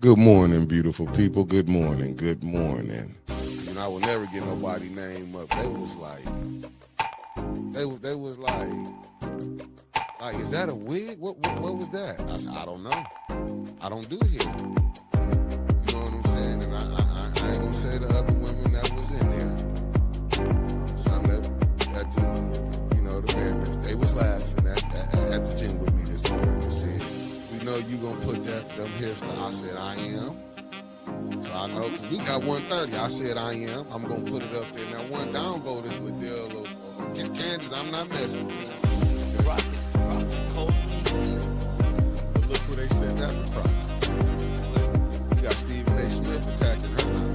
Good morning, beautiful people. Good morning. Good morning. I will never get nobody name up. They was like, they was like, is that a wig? What was that? I said, I don't know. I don't do hair. You know what I'm saying? And I ain't gonna say the other women that was in there. Some that at the the fairness, they was laughing at the gym with me this morning and said, we know you gonna put them hairstyle. I said I am. So I know because we got 130. I said I am. I'm gonna put it up there. Now one downvote is Liddell or Kansas. I'm not messing with it. Rocket, cold. But look who they said that was Crockett. We got Stephen A. Smith attacking her now.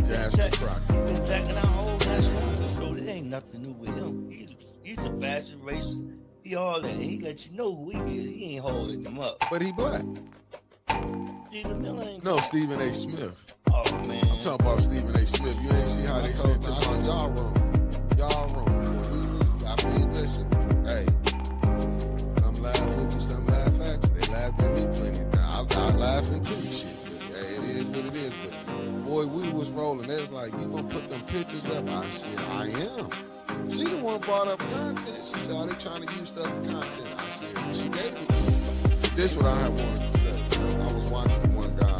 Jasmine Crockett. Been attacking our whole national so it ain't nothing new with him. He's a fashion racist. He all that. He let you know who he is. He ain't holding them up. But he black. Stephen Miller ain't. No, Stephen A. Smith. Oh man. I'm talking about Stephen A. Smith. You ain't see how they said to us, y'all wrong. Y'all wrong. I mean, listen, hey, some laugh with you, some laugh at you. They laughed at me plenty of times. I laughing too, shit. But hey, it is what it is. But boy, we was rolling. They was like, you gonna put them pictures up? I said, I am. She the one brought up content. She said, are they trying to use stuff for content? I said, well, she gave it to me. This what I had wanted to say. I was watching one guy.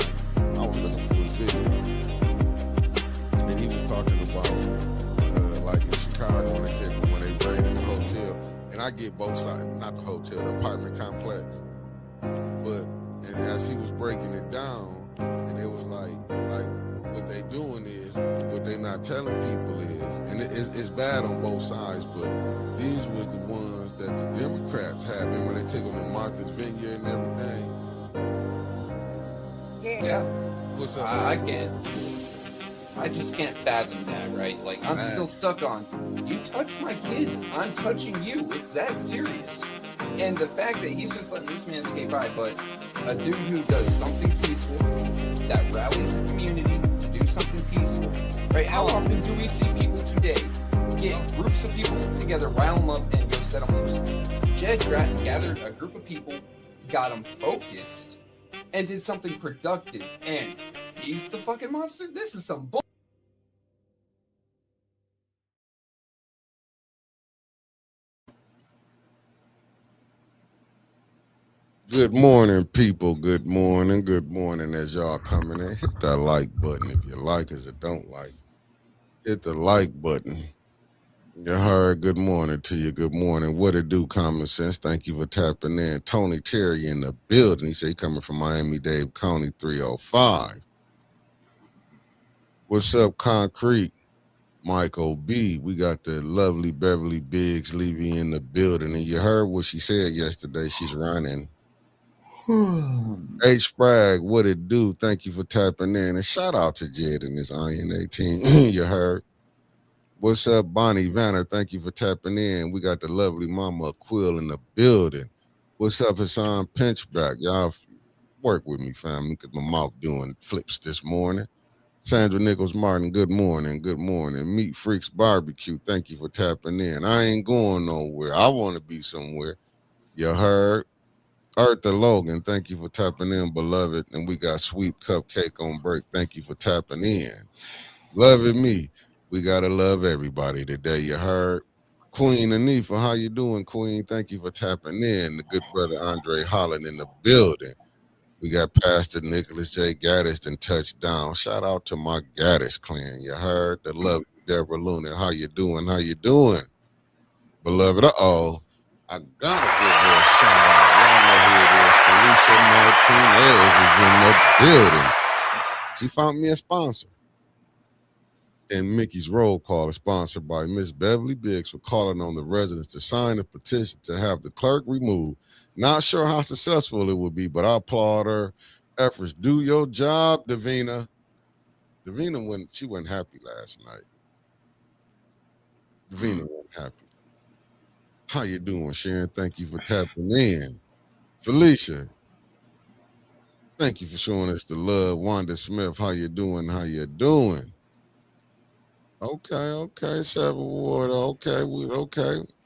I was looking for his video, and he was talking about like in Chicago when they raided the hotel. And I get both sides, not the hotel, the apartment complex. But and as he was breaking it down, and it was like what they doing is what they not telling people is, and it's bad on both sides. But these was the ones that the Democrats had, and when they took them to Martha's Vineyard and everything. Yeah. What's up? I just can't fathom that, right? Like, I'm still stuck on, you touch my kids, I'm touching you. It's that serious. And the fact that he's just letting this man skate by, but a dude who does something peaceful, that rallies the community to do something peaceful, right? How often do we see people today get groups of people together, rile them up, and go set them loose? Jed gathered a group of people, got them focused, and did something productive, and he's the fucking monster? This is some bull. Good morning, people. Good morning. Good morning as y'all coming in. Hit that like button if you like us or don't like. Hit the like button. You heard good morning to you. Good morning. What it do, Common Sense? Thank you for tapping in. Tony Terry in the building. He say he coming from Miami-Dade County 305. What's up, Concrete? Michael B. We got the lovely Beverly Biggs Levy in the building. And you heard what she said yesterday. She's running. H. Spragg, what it do? Thank you for tapping in. And shout out to Jed and his Iron 18. You heard. What's up, Bonnie Vanner? Thank you for tapping in. We got the lovely Mama Quill in the building. What's up, Hassan Pinchback? Y'all work with me, family, because my mouth doing flips this morning. Sandra Nichols Martin, good morning. Good morning. Meat Freaks Barbecue, thank you for tapping in. I ain't going nowhere. I want to be somewhere. You heard? Eartha Logan, thank you for tapping in, beloved. And we got Sweet Cupcake on break. Thank you for tapping in. Loving me. We gotta love everybody today. You heard? Queen Anifa, how you doing, Queen? Thank you for tapping in. The good brother Andre Holland in the building. We got Pastor Nicholas J. Gaddis and touchdown. Shout out to my Gaddis clan. You heard? The love Deborah Luna. How you doing? How you doing? Beloved, I gotta give her a shout out. Y'all know who it is. Felicia Martinez is in the building. She found me a sponsor. And Mickey's Roll Call is sponsored by Miss Beverly Biggs for calling on the residents to sign a petition to have the clerk removed. Not sure how successful it will be, but I applaud her efforts. Do your job, Davina. Davina, she wasn't happy last night. Davina wasn't happy. How you doing, Sharon? Thank you for tapping in. Felicia, thank you for showing us the love. Wanda Smith, how you doing? How you doing? Okay, Seven Ward. Okay.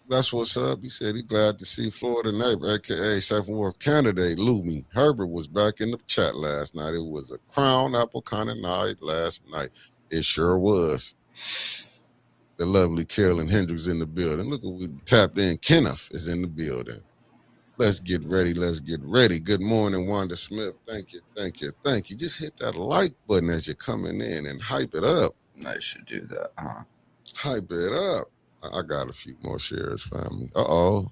That's what's up. He said he glad to see Florida neighbor, aka second worth candidate Lumi Herbert was back in the chat last night. It was a crown apple kind of night last night. It sure was. The lovely Carolyn Hendricks in the building. Look, we tapped in. Kenneth is in the building. Let's get ready. Let's get ready. Good morning, Wanda Smith. Thank you. Thank you. Thank you. Just hit that like button as you're coming in and hype it up. I should do that, huh? Hype it up. I got a few more shares, family. Uh-oh.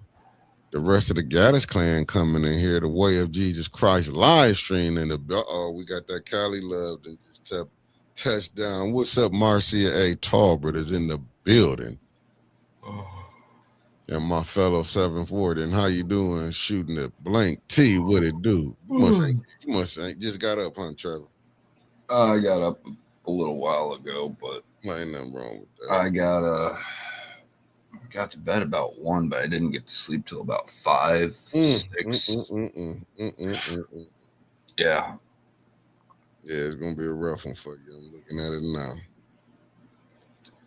The rest of the Gaddis clan coming in here. The Way of Jesus Christ live stream in the... Uh-oh, we got that Cali Love and just touchdown. What's up, Marcia A. Talbert is in the building. And my fellow 740. And how you doing? Shooting at Blank T. What it do? You must ain't just got up, huh, Trevor? I got up a little while ago, but ain't nothing wrong with that. I got to bed about 1, but I didn't get to sleep till about 5, 6. Yeah. Yeah, it's gonna be a rough one for you. I'm looking at it now.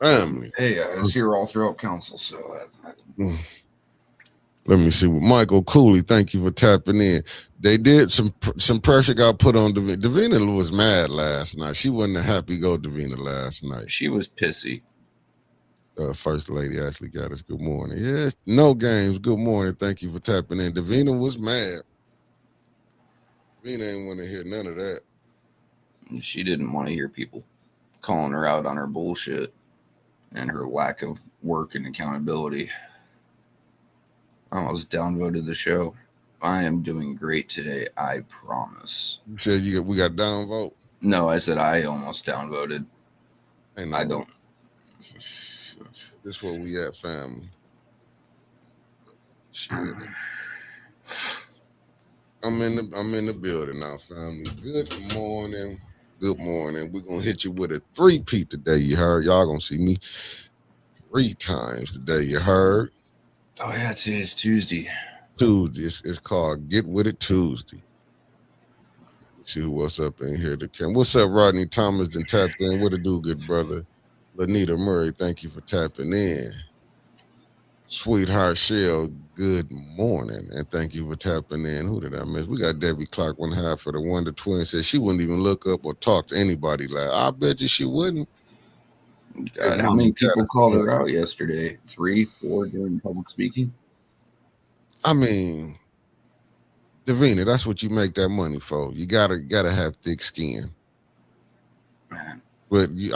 Family. Hey, I was here all throughout council, so let me see what Michael Cooley. Thank you for tapping in. They did some pressure got put on Davina. Davina was mad last night. She wasn't a happy go Davina last night. She was pissy. First Lady Ashley got us. Good morning. Yes, no games. Good morning. Thank you for tapping in. Davina was mad. Davina ain't want to hear none of that. She didn't want to hear people calling her out on her bullshit and her lack of work and accountability. I almost downvoted the show. I am doing great today, I promise. You said we got downvote? No, I said I almost downvoted. I don't. This where we at, family. Shit. I'm in the building now, family. Good morning. Good morning. We're gonna hit you with a 3-peat today. You heard? Y'all gonna see me 3 times today. You heard? Oh yeah, today's Tuesday. Tuesday. It's called Get With It Tuesday. Let's see what's up in here. What's up, Rodney Thomas? Then tapped in. What it do, good brother? Lanita Murray, thank you for tapping in. Sweetheart Shell, good morning, and thank you for tapping in. Who did I miss? We got Debbie Clark, 1/2 for the Wonder Twin. Said she wouldn't even look up or talk to anybody. Like, I bet you she wouldn't. God, how many people called her out yesterday? 3, 4 during public speaking? I mean, Davina, that's what you make that money for. You gotta have thick skin. Man. But you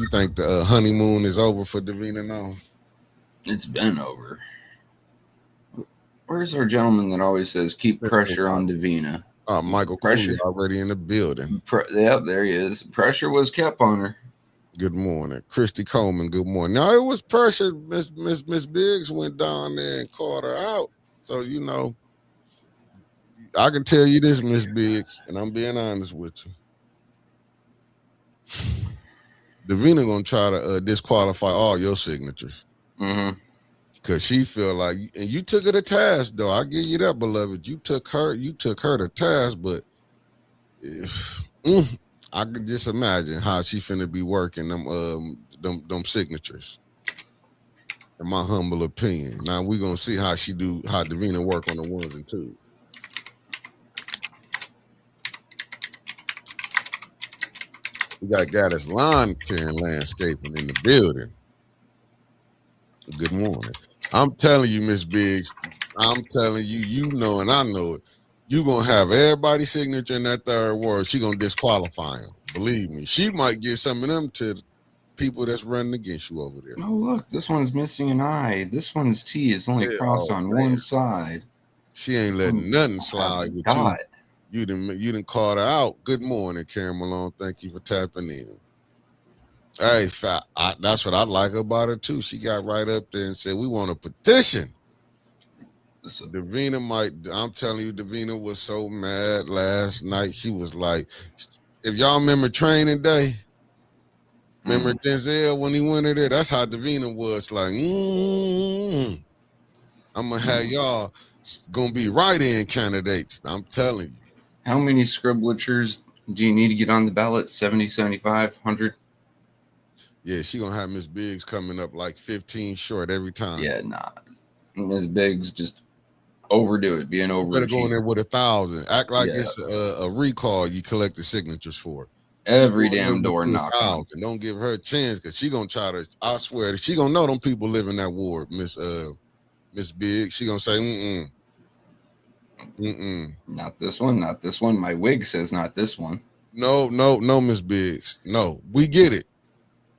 think the honeymoon is over for Davina now? It's been over. Where's our gentleman that always says keep pressure on Davina? Michael Pressure already in the building. Yep, there he is. Pressure was kept on her. Good morning, Christy Coleman. Good morning. Now it was pressure. Miss Biggs went down there and called her out. So you know, I can tell you this, Miss Biggs, and I'm being honest with you. Davina gonna try to disqualify all your signatures. Mm-hmm. Cause she feel like, and you took her to task though. I give you that, beloved. You took her to task, but I could just imagine how she finna be working them signatures. In my humble opinion. Now we gonna see how Davina work on the 1s and 2s. We got Gaddis Lawn Care and Landscaping in the building. Good morning. I'm telling you, Miss Biggs, I'm telling you, you know, and I know it. You gonna have everybody's signature in that 3rd word. She gonna disqualify him. Believe me. She might get some of them to the people that's running against you over there. Oh, look, this one's missing an I. This one's T is only crossed on one side. She ain't letting nothing slide with you. You didn't call her out. Good morning, Karen Malone. Thank you for tapping in. Hey, that's what I like about her too. She got right up there and said, "We want a petition." So Davina I'm telling you, Davina was so mad last night. She was like, if y'all remember Training Day, remember Denzel when he went in there? That's how Davina was like, I'm going to have y'all going to be write-in candidates. I'm telling you. How many scriblatures do you need to get on the ballot? 70, 75, 100? Yeah, she going to have Miss Biggs coming up like 15 short every time. Yeah, nah. Ms. Biggs just overdo it, being You better go in overachiever. there with 1,000. Act like Yeah. it's a recall you collected signatures for. Every Go in there damn with door knocked on. 1,000. Don't give her a chance because she gonna try to. I swear, she gonna know them people live in that ward, Miss Big. She gonna say, Not this one, not this one. My wig says not this one. no, Miss Biggs. No, we get it.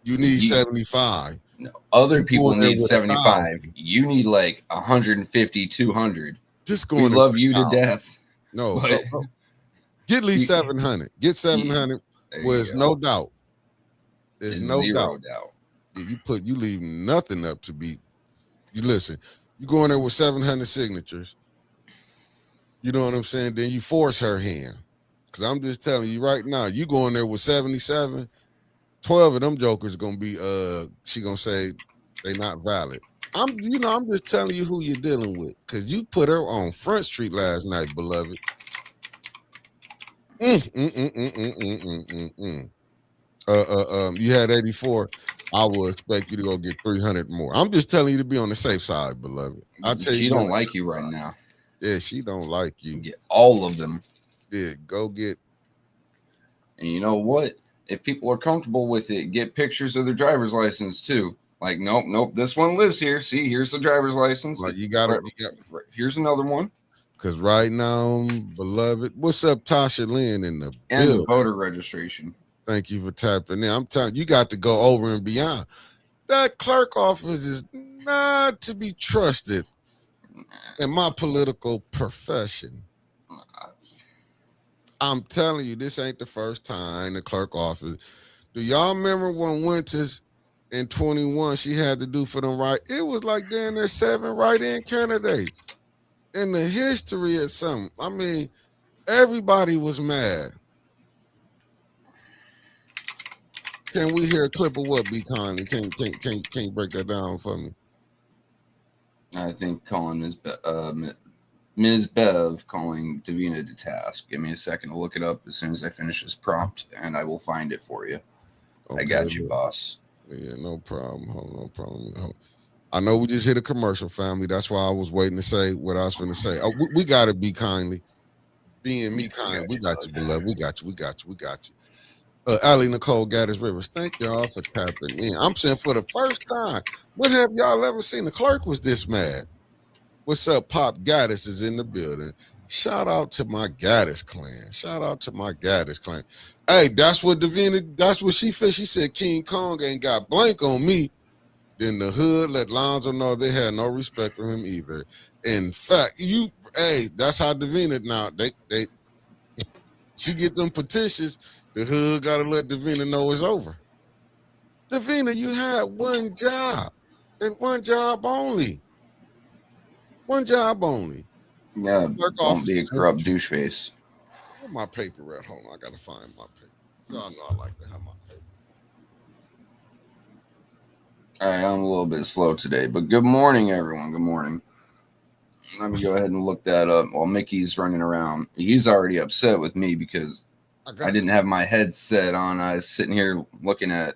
You need 75. No, other You people going there need with 75. 1,000. You need like 150, 200. Just We going there love with you to 1,000. death. No, But go. Get at least 700. Get 700. there Where you there's go. no doubt. There's It's no zero doubt. You leave nothing up to be. You listen. You go in there with 700 signatures. You know what I'm saying? Then you force her hand. Because I'm just telling you right now, you go in there with 77, 12 of them jokers gonna be she gonna say they not valid. I'm just telling you who you're dealing with. Cause you put her on Front Street last night, beloved. You had 84. I will expect you to go get 300 more. I'm just telling you to be on the safe side, beloved. I tell you, She don't like you right now. Yeah, she don't like you. Get all of them. Yeah, go get. And you know what? If people are comfortable with it, get pictures of their driver's license too. Like, nope, this one lives here. See, here's the driver's license. Like you got it. Right, here's another one. Because right now, beloved, what's up, Tasha Lynn in the and building? The voter registration. Thank you for tapping in. I'm telling you, got to go over and beyond. That clerk office is not to be trusted in my political profession. I'm telling you, this ain't the first time the clerk office. Do y'all remember when Winters in 21 she had to do for them right? It was like damn near 7 write-in candidates in the history of something. I mean, everybody was mad. Can we hear a clip of what, Be Kindly? Can't break that down for me? I think calling Ms. Bev calling Davina to task. Give me a second to look it up as soon as I finish this prompt, and I will find it for you. Okay, I got you, boss. Yeah, no problem. No problem. I know we just hit a commercial, family. That's why I was waiting to say what I was going to say. Oh, we got to Be Kindly. Being me kind. We got you, beloved. We got you. Allie Nicole Gaddis Rivers, thank y'all for tapping in. I'm saying for the first time, when have y'all ever seen the clerk was this mad? What's up, Pop Gaddis is in the building. Shout out to my Gaddis clan. Hey, that's what Davina, that's what she felt. She said King Kong ain't got blank on me. Then the hood let Lonzo know they had no respect for him either. In fact, that's how Davina now, she get them petitions. The hood got to let Davina know it's over. Davina, you had one job and one job only. Yeah, don't be a corrupt douche face. Where my paper at? Hold on, I got to find my paper. Y'all know I like to have my paper. All right, I'm a little bit slow today, but good morning, everyone. Good morning. Let me go ahead and look that up while Mickey's running around. He's already upset with me because I didn't have my headset on. I was sitting here looking at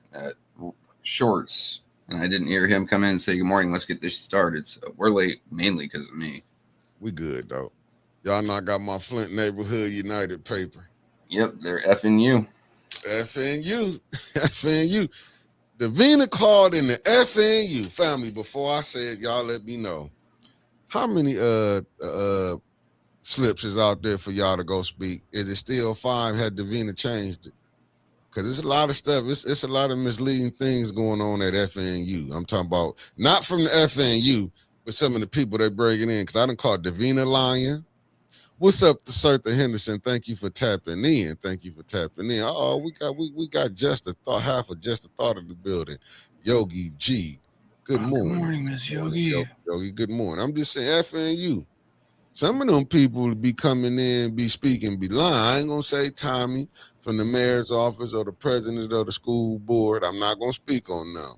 shorts, and I didn't hear him come in and say, good morning, let's get this started. So we're late mainly because of me. We good, though. Y'all not got my Flint Neighborhood United paper. Yep, they're effing you. FNU. Davina called in the FNU. Family, before I said, y'all let me know. How many slips is out there for y'all to go speak? Is it still 5? Had Davina changed it? Because there's a lot of stuff. It's a lot of misleading things going on at FNU. I'm talking about not from the FNU, but some of the people they're bringing in. Because I done called Davina lying. What's up to Sertha Henderson? Thank you for tapping in. Oh, we got just a thought, half of just a thought of the building. Yogi G. Good morning. Good morning, Miss Yogi. Yogi, good morning. I'm just saying FNU. Some of them people be coming in, be speaking, be lying. I ain't gonna say Tommy from the mayor's office or the president of the school board. I'm not gonna speak on them.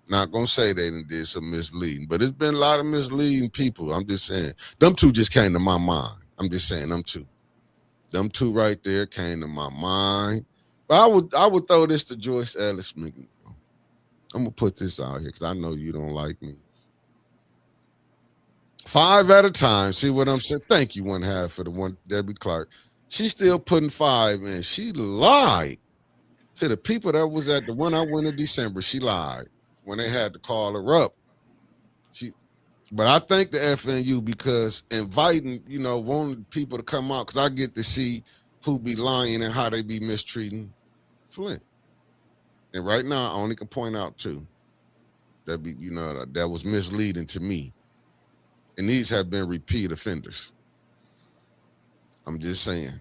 Not gonna say they did some misleading, but it's been a lot of misleading people. I'm just saying them two just came to my mind. I'm just saying them two right there came to my mind. But I would throw this to Joyce Ellis McNeil. I'm gonna put this out here because I know you don't like me. 5 at a time. See what I'm saying? Thank you, 1/2 for the one Debbie Clark. She's still putting 5 in. She lied to the people that was at the one I went in December. She lied when they had to call her up. But I thank the FNU because inviting, wanting people to come out because I get to see who be lying and how they be mistreating Flint. And right now, I only can point out 2 that was misleading to me. And these have been repeat offenders. I'm just saying.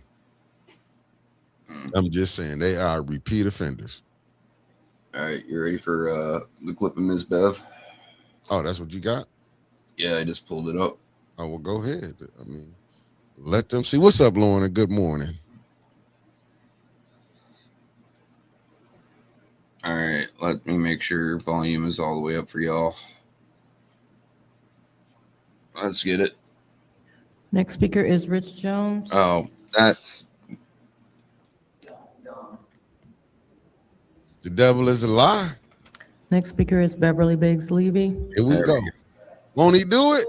They are repeat offenders. All right, you ready for the clip of Ms. Bev? Oh, that's what you got? Yeah, I just pulled it up. Oh, well, go ahead. I mean, let them see. What's up, Lorna? Good morning. All right, let me make sure volume is all the way up for y'all. Let's get it. Next speaker is Rich Jones. Oh, that's... The devil is a lie. Next speaker is Beverly Biggs Levy. Here we go. Won't he do it?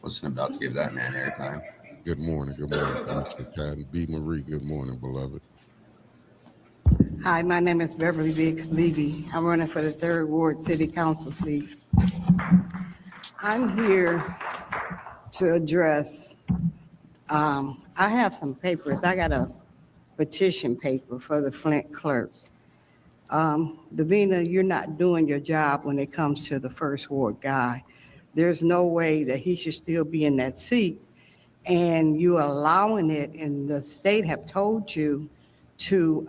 Wasn't about to give that man airtime. Good morning. Good morning. B. Marie, good morning, beloved. Hi, my name is Beverly Biggs Levy. I'm running for the 3rd Ward City Council seat. I'm here to address, I have some papers. I got a petition paper for the Flint clerk. Davina, you're not doing your job when it comes to the 1st Ward guy. There's no way that he should still be in that seat, and you allowing it, and the state have told you to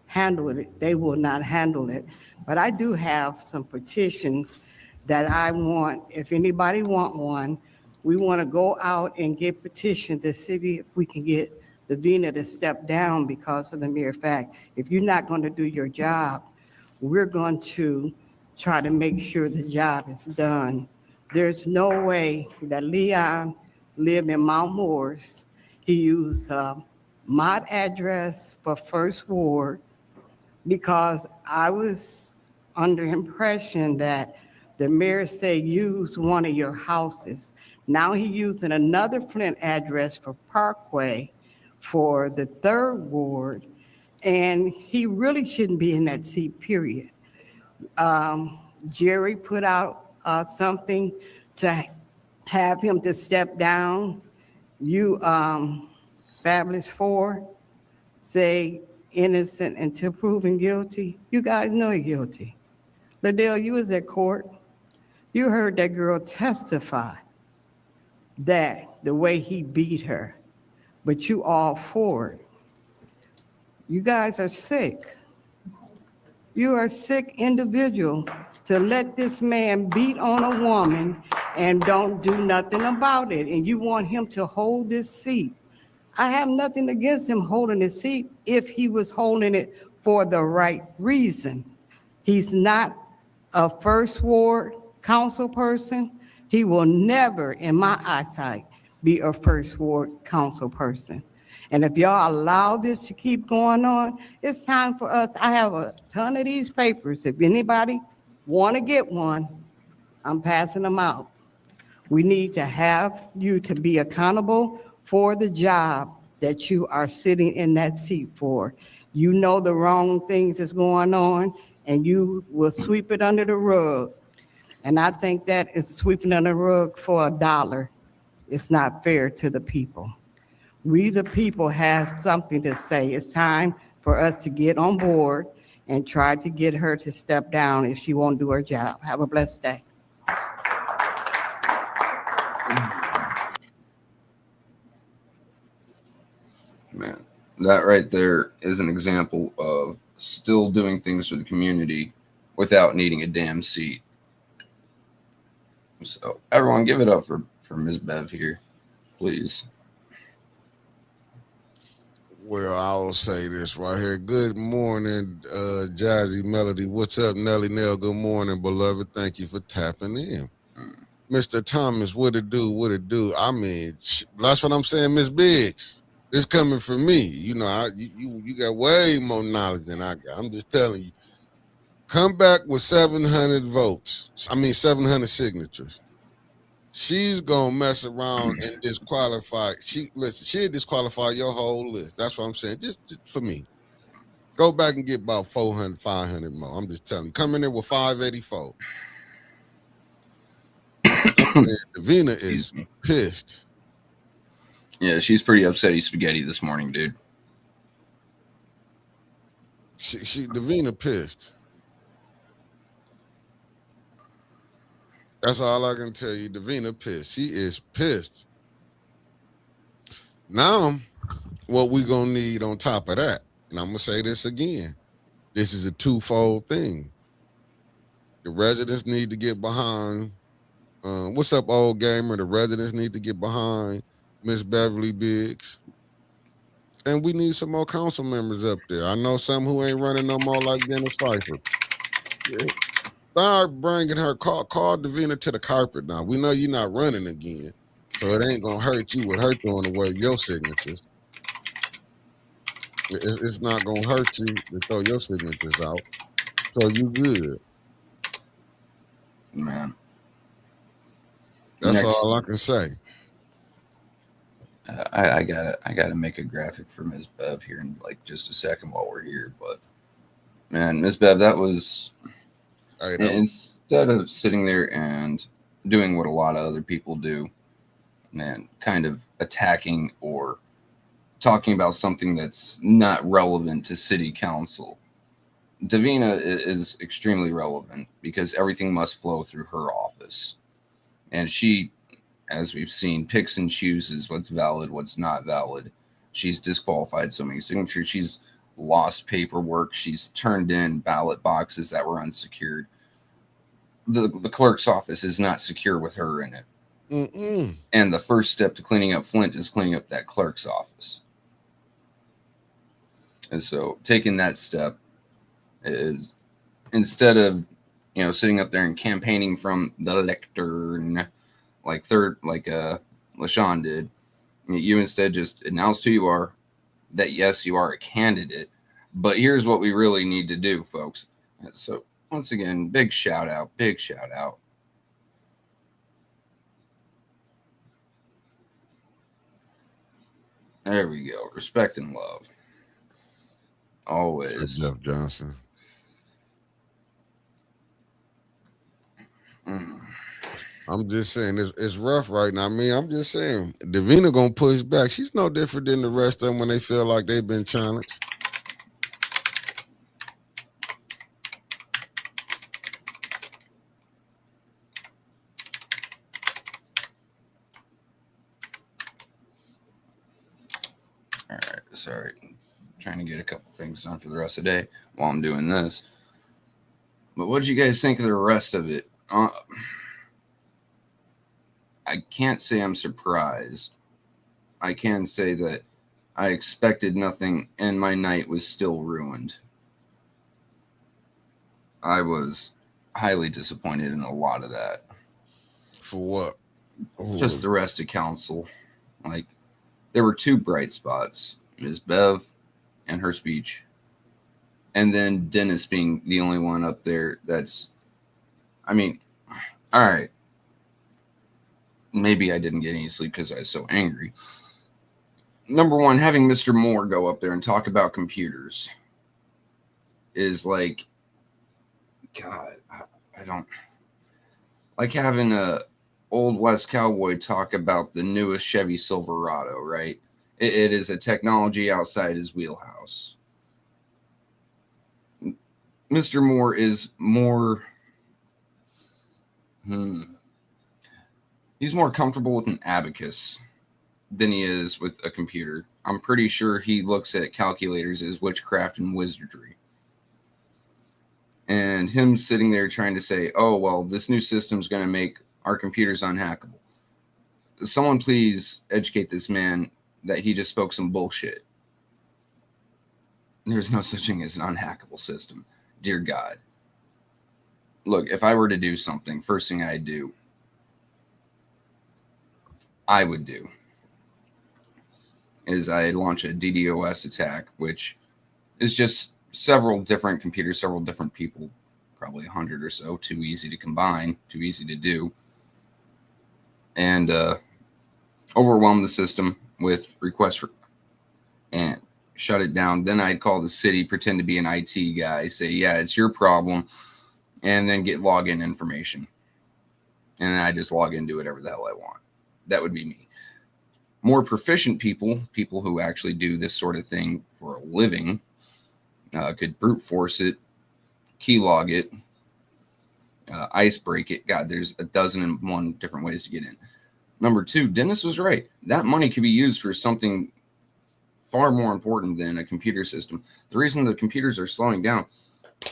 handle it. They will not handle it. But I do have some petitions that I want, if anybody want one, we want to go out and get petitions to see if we can get Davina to step down because of the mere fact, if you're not going to do your job, we're going to try to make sure the job is done. There's no way that Leon lived in Mount Morris. He used my address for 1st Ward because I was under impression that the mayor said use one of your houses. Now he's using another Flint address for Parkway for the 3rd Ward, and he really shouldn't be in that seat, period. Jerry put out something to have him to step down. You, Fabulous 4, say innocent until proven guilty. You guys know he's guilty. Liddell, you was at court. You heard that girl testify that the way he beat her, but you all for it. You guys are sick. You are a sick individual to let this man beat on a woman and don't do nothing about it. And you want him to hold this seat. I have nothing against him holding his seat if he was holding it for the right reason. He's not a 1st Ward council person. He will never, in my eyesight, be a 1st Ward council person. And if y'all allow this to keep going on, it's time for us. I have a ton of these papers. If anybody want to get one, I'm passing them out. We need to have you to be accountable for the job that you are sitting in that seat for. You know the wrong things that's going on, and you will sweep it under the rug. And I think that is sweeping under the rug for $1. It's not fair to the people. We, the people, have something to say. It's time for us to get on board and try to get her to step down if she won't do her job. Have a blessed day. Man, that right there is an example of still doing things for the community without needing a damn seat. So everyone give it up for Ms. Bev here, please. Well, I'll say this right here. Good morning, Jazzy Melody. What's up, Nelly Nell? Good morning, beloved. Thank you for tapping in. Mr. Thomas, what it do? What it do? I mean, that's what I'm saying, Miss Biggs. It's coming from me. You know, you got way more knowledge than I got. I'm just telling you. Come back with 700 votes. 700 signatures. She's gonna mess around and disqualify. She'll disqualify your whole list. That's what I'm saying. Just for me. Go back and get about 400, 500 more. I'm just telling you. Come in there with 584. Davina is pissed. Yeah, she's pretty upsetty spaghetti this morning, dude. Davina pissed. That's all I can tell you. Davina pissed. She is pissed. Now, what we gonna need on top of that, and I'm gonna say this again. This is a twofold thing. The residents need to get behind. What's up, old gamer? The residents need to get behind Miss Beverly Biggs. And we need some more council members up there. I know some who ain't running no more like Dennis Pfeiffer. Yeah. Start bringing her, call Davina to the carpet now. We know you're not running again, so it ain't going to hurt you with her throwing away your signatures. It's not going to hurt you to throw your signatures out. So you good. Man. That's all I can say. I gotta make a graphic for Ms. Bev here in like just a second while we're here. But man, Ms. Bev, that was instead of sitting there and doing what a lot of other people do, man, kind of attacking or talking about something that's not relevant to city council. Davina is extremely relevant because everything must flow through her office. And she, as we've seen, picks and chooses what's valid, what's not valid. She's disqualified so many signatures. She's lost paperwork. She's turned in ballot boxes that were unsecured. The clerk's office is not secure with her in it. Mm-mm. And the first step to cleaning up Flint is cleaning up that clerk's office. And so taking that step is, instead of, sitting up there and campaigning from the lectern like LaShawn did, you instead just announced who you are, that yes, you are a candidate, but here's what we really need to do, folks. So once again, big shout out. There we go. Respect and love. Always. Sir Jeff Johnson. I'm just saying it's rough right now. I'm just saying Davina gonna push back. She's no different than the rest of them when they feel like they've been challenged. All right, sorry. I'm trying to get a couple things done for the rest of the day while I'm doing this. But what did you guys think of the rest of it? I can't say I'm surprised. I can say that I expected nothing and my night was still ruined. I was highly disappointed in a lot of that. For what? Just the rest of council. Like, there were two bright spots. Ms. Bev and her speech. And then Dennis being the only one up there that's, all right. Maybe I didn't get any sleep because I was so angry. Number one, having Mr. Moore go up there and talk about computers is like, God, I don't like having a old West cowboy talk about the newest Chevy Silverado, right? It is a technology outside his wheelhouse. Mr. Moore is more, he's more comfortable with an abacus than he is with a computer. I'm pretty sure he looks at calculators as witchcraft and wizardry. And him sitting there trying to say, oh, well, this new system's going to make our computers unhackable. Someone please educate this man that he just spoke some bullshit. There's no such thing as an unhackable system. Dear God. Look, if I were to do something, first thing I would do is I'd launch a DDoS attack, which is just several different computers, several different people probably 100 or so, too easy to combine, too easy to do, and overwhelm the system with requests and shut it down. Then I'd call the city, pretend to be an IT guy, say, yeah, it's your problem, and then get login information. And then I just log in, do whatever the hell I want. That would be me. More proficient people who actually do this sort of thing for a living, could brute force it, keylog it, ice break it. God, there's 1,001 different ways to get in. Number two, Dennis was right. That money could be used for something far more important than a computer system. The reason the computers are slowing down,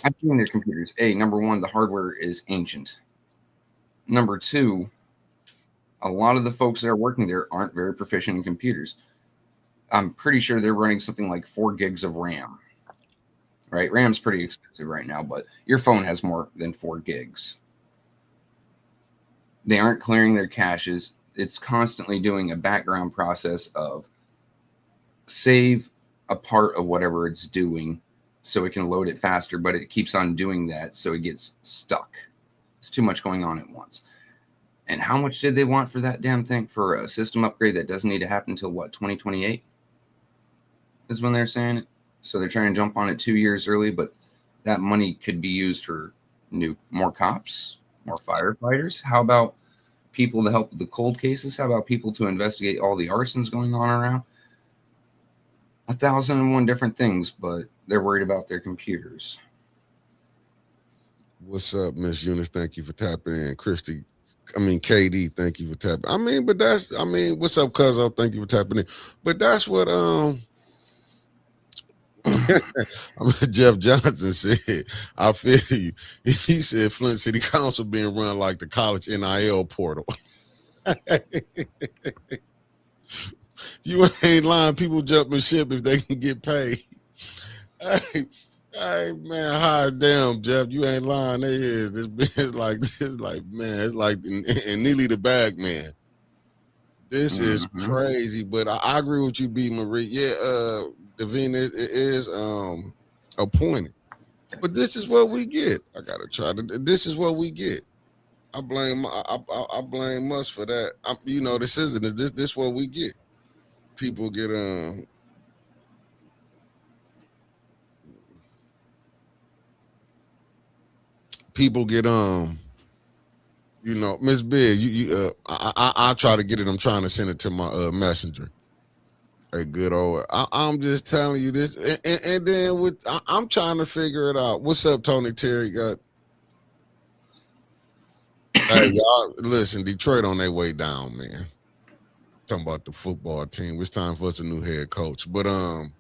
I've seen their computers. Number one, the hardware is ancient. Number two, a lot of the folks that are working there aren't very proficient in computers. I'm pretty sure they're running something like 4 gigs of RAM. Right? RAM's pretty expensive right now, but your phone has more than 4 gigs. They aren't clearing their caches. It's constantly doing a background process of save a part of whatever it's doing so it can load it faster, but it keeps on doing that, so it gets stuck. It's too much going on at once. And how much did they want for that damn thing for a system upgrade that doesn't need to happen until what, 2028 is when they're saying it? So they're trying to jump on it 2 years early, but that money could be used for more cops, more firefighters. How about people to help with the cold cases? How about people to investigate all the arsons going on around? 1,001 different things, but they're worried about their computers. What's up, Miss Eunice? Thank you for tapping in. KD, thank you for tapping. What's up, Cuzzo? Thank you for tapping in. But that's what Jeff Johnson said. I feel you. He said Flint City Council being run like the college NIL portal. You ain't lying. People jumping ship if they can get paid. Hey man, hi damn Jeff, you ain't lying. There is it's like man, it's like and Neely the bag man. This is crazy, but I agree with you, B Marie. Yeah, Davina is appointed, but this is what we get. I gotta try to. This is what we get. I blame us for that. This isn't this what we get. People get Miss Big, I try to get it. I'm trying to send it to my messenger. A good old. I'm just telling you this, and then I'm trying to figure it out. What's up, Tony Terry? Hey y'all, listen, Detroit on their way down, man. Talking about the football team. It's time for us a new head coach. But I'm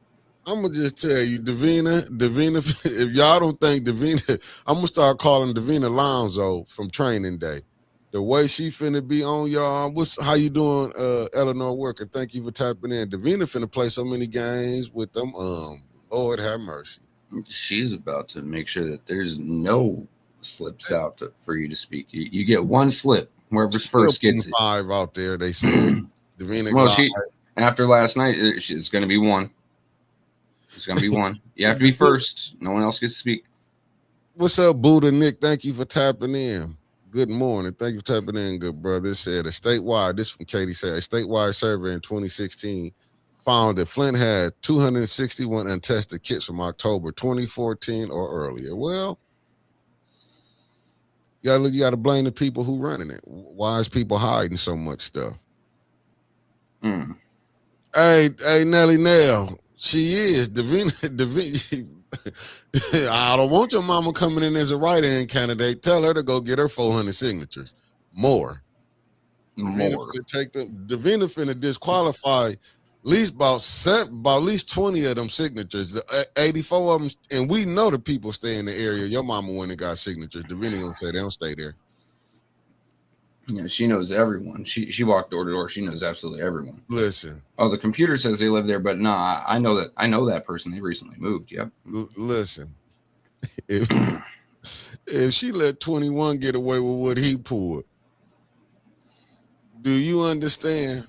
gonna just tell you, Davina. If y'all don't think Davina, I'm gonna start calling Davina Lonzo from Training Day. The way she finna be on y'all. How you doing, Eleanor Worker? Thank you for tapping in. Davina finna play so many games with them. Lord have mercy. She's about to make sure that there's no slips out for you to speak. You get one slip. Whoever's first gets it. 5 out there. They said Davina. Well, after last night, it's going to be one. It's going to be one. You have to be first. No one else gets to speak. What's up, Buddha Nick? Thank you for tapping in. Good morning. Thank you for tapping in, good brother. It said a statewide, this from Katie said, a statewide survey in 2016 found that Flint had 261 untested kits from October 2014 or earlier. Well, you got to blame the people who running it. Why is people hiding so much stuff? Hey, Nelly Nell, she is. Davina. I don't want your mama coming in as a write-in candidate. Tell her to go get her 400 signatures. More. Davina finna disqualify at least about least 20 of them signatures. 84 of them, and we know the people stay in the area. Your mama went and got signatures. Davina gonna say they don't stay there. Yeah, she knows everyone. She walked door to door. She knows absolutely everyone. Listen. Oh, the computer says they live there, but no, I know that person. They recently moved. Yep. Listen. If she let 21 get away with what he pulled, do you understand?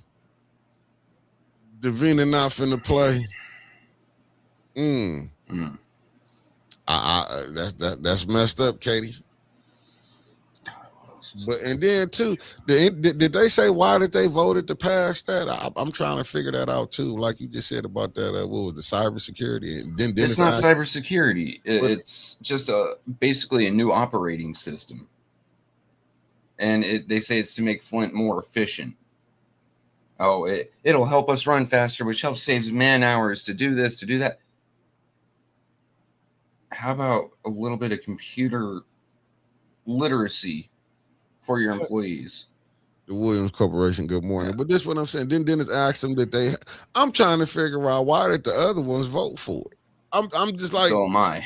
Davina not finna play. That's messed up, Katie. But and then too, did they say why did they voted to pass that? I'm trying to figure that out too. Like you just said about that, what was the cybersecurity? And then it's not cybersecurity. It's just basically a new operating system, and they say it's to make Flint more efficient. Oh, it'll help us run faster, which helps saves man hours to do this, to do that. How about a little bit of computer literacy for your employees? The Williams Corporation, good morning. Yeah. But this is what I'm saying. Then Dennis asked them that I'm trying to figure out why did the other ones vote for it. I'm just like, so am I.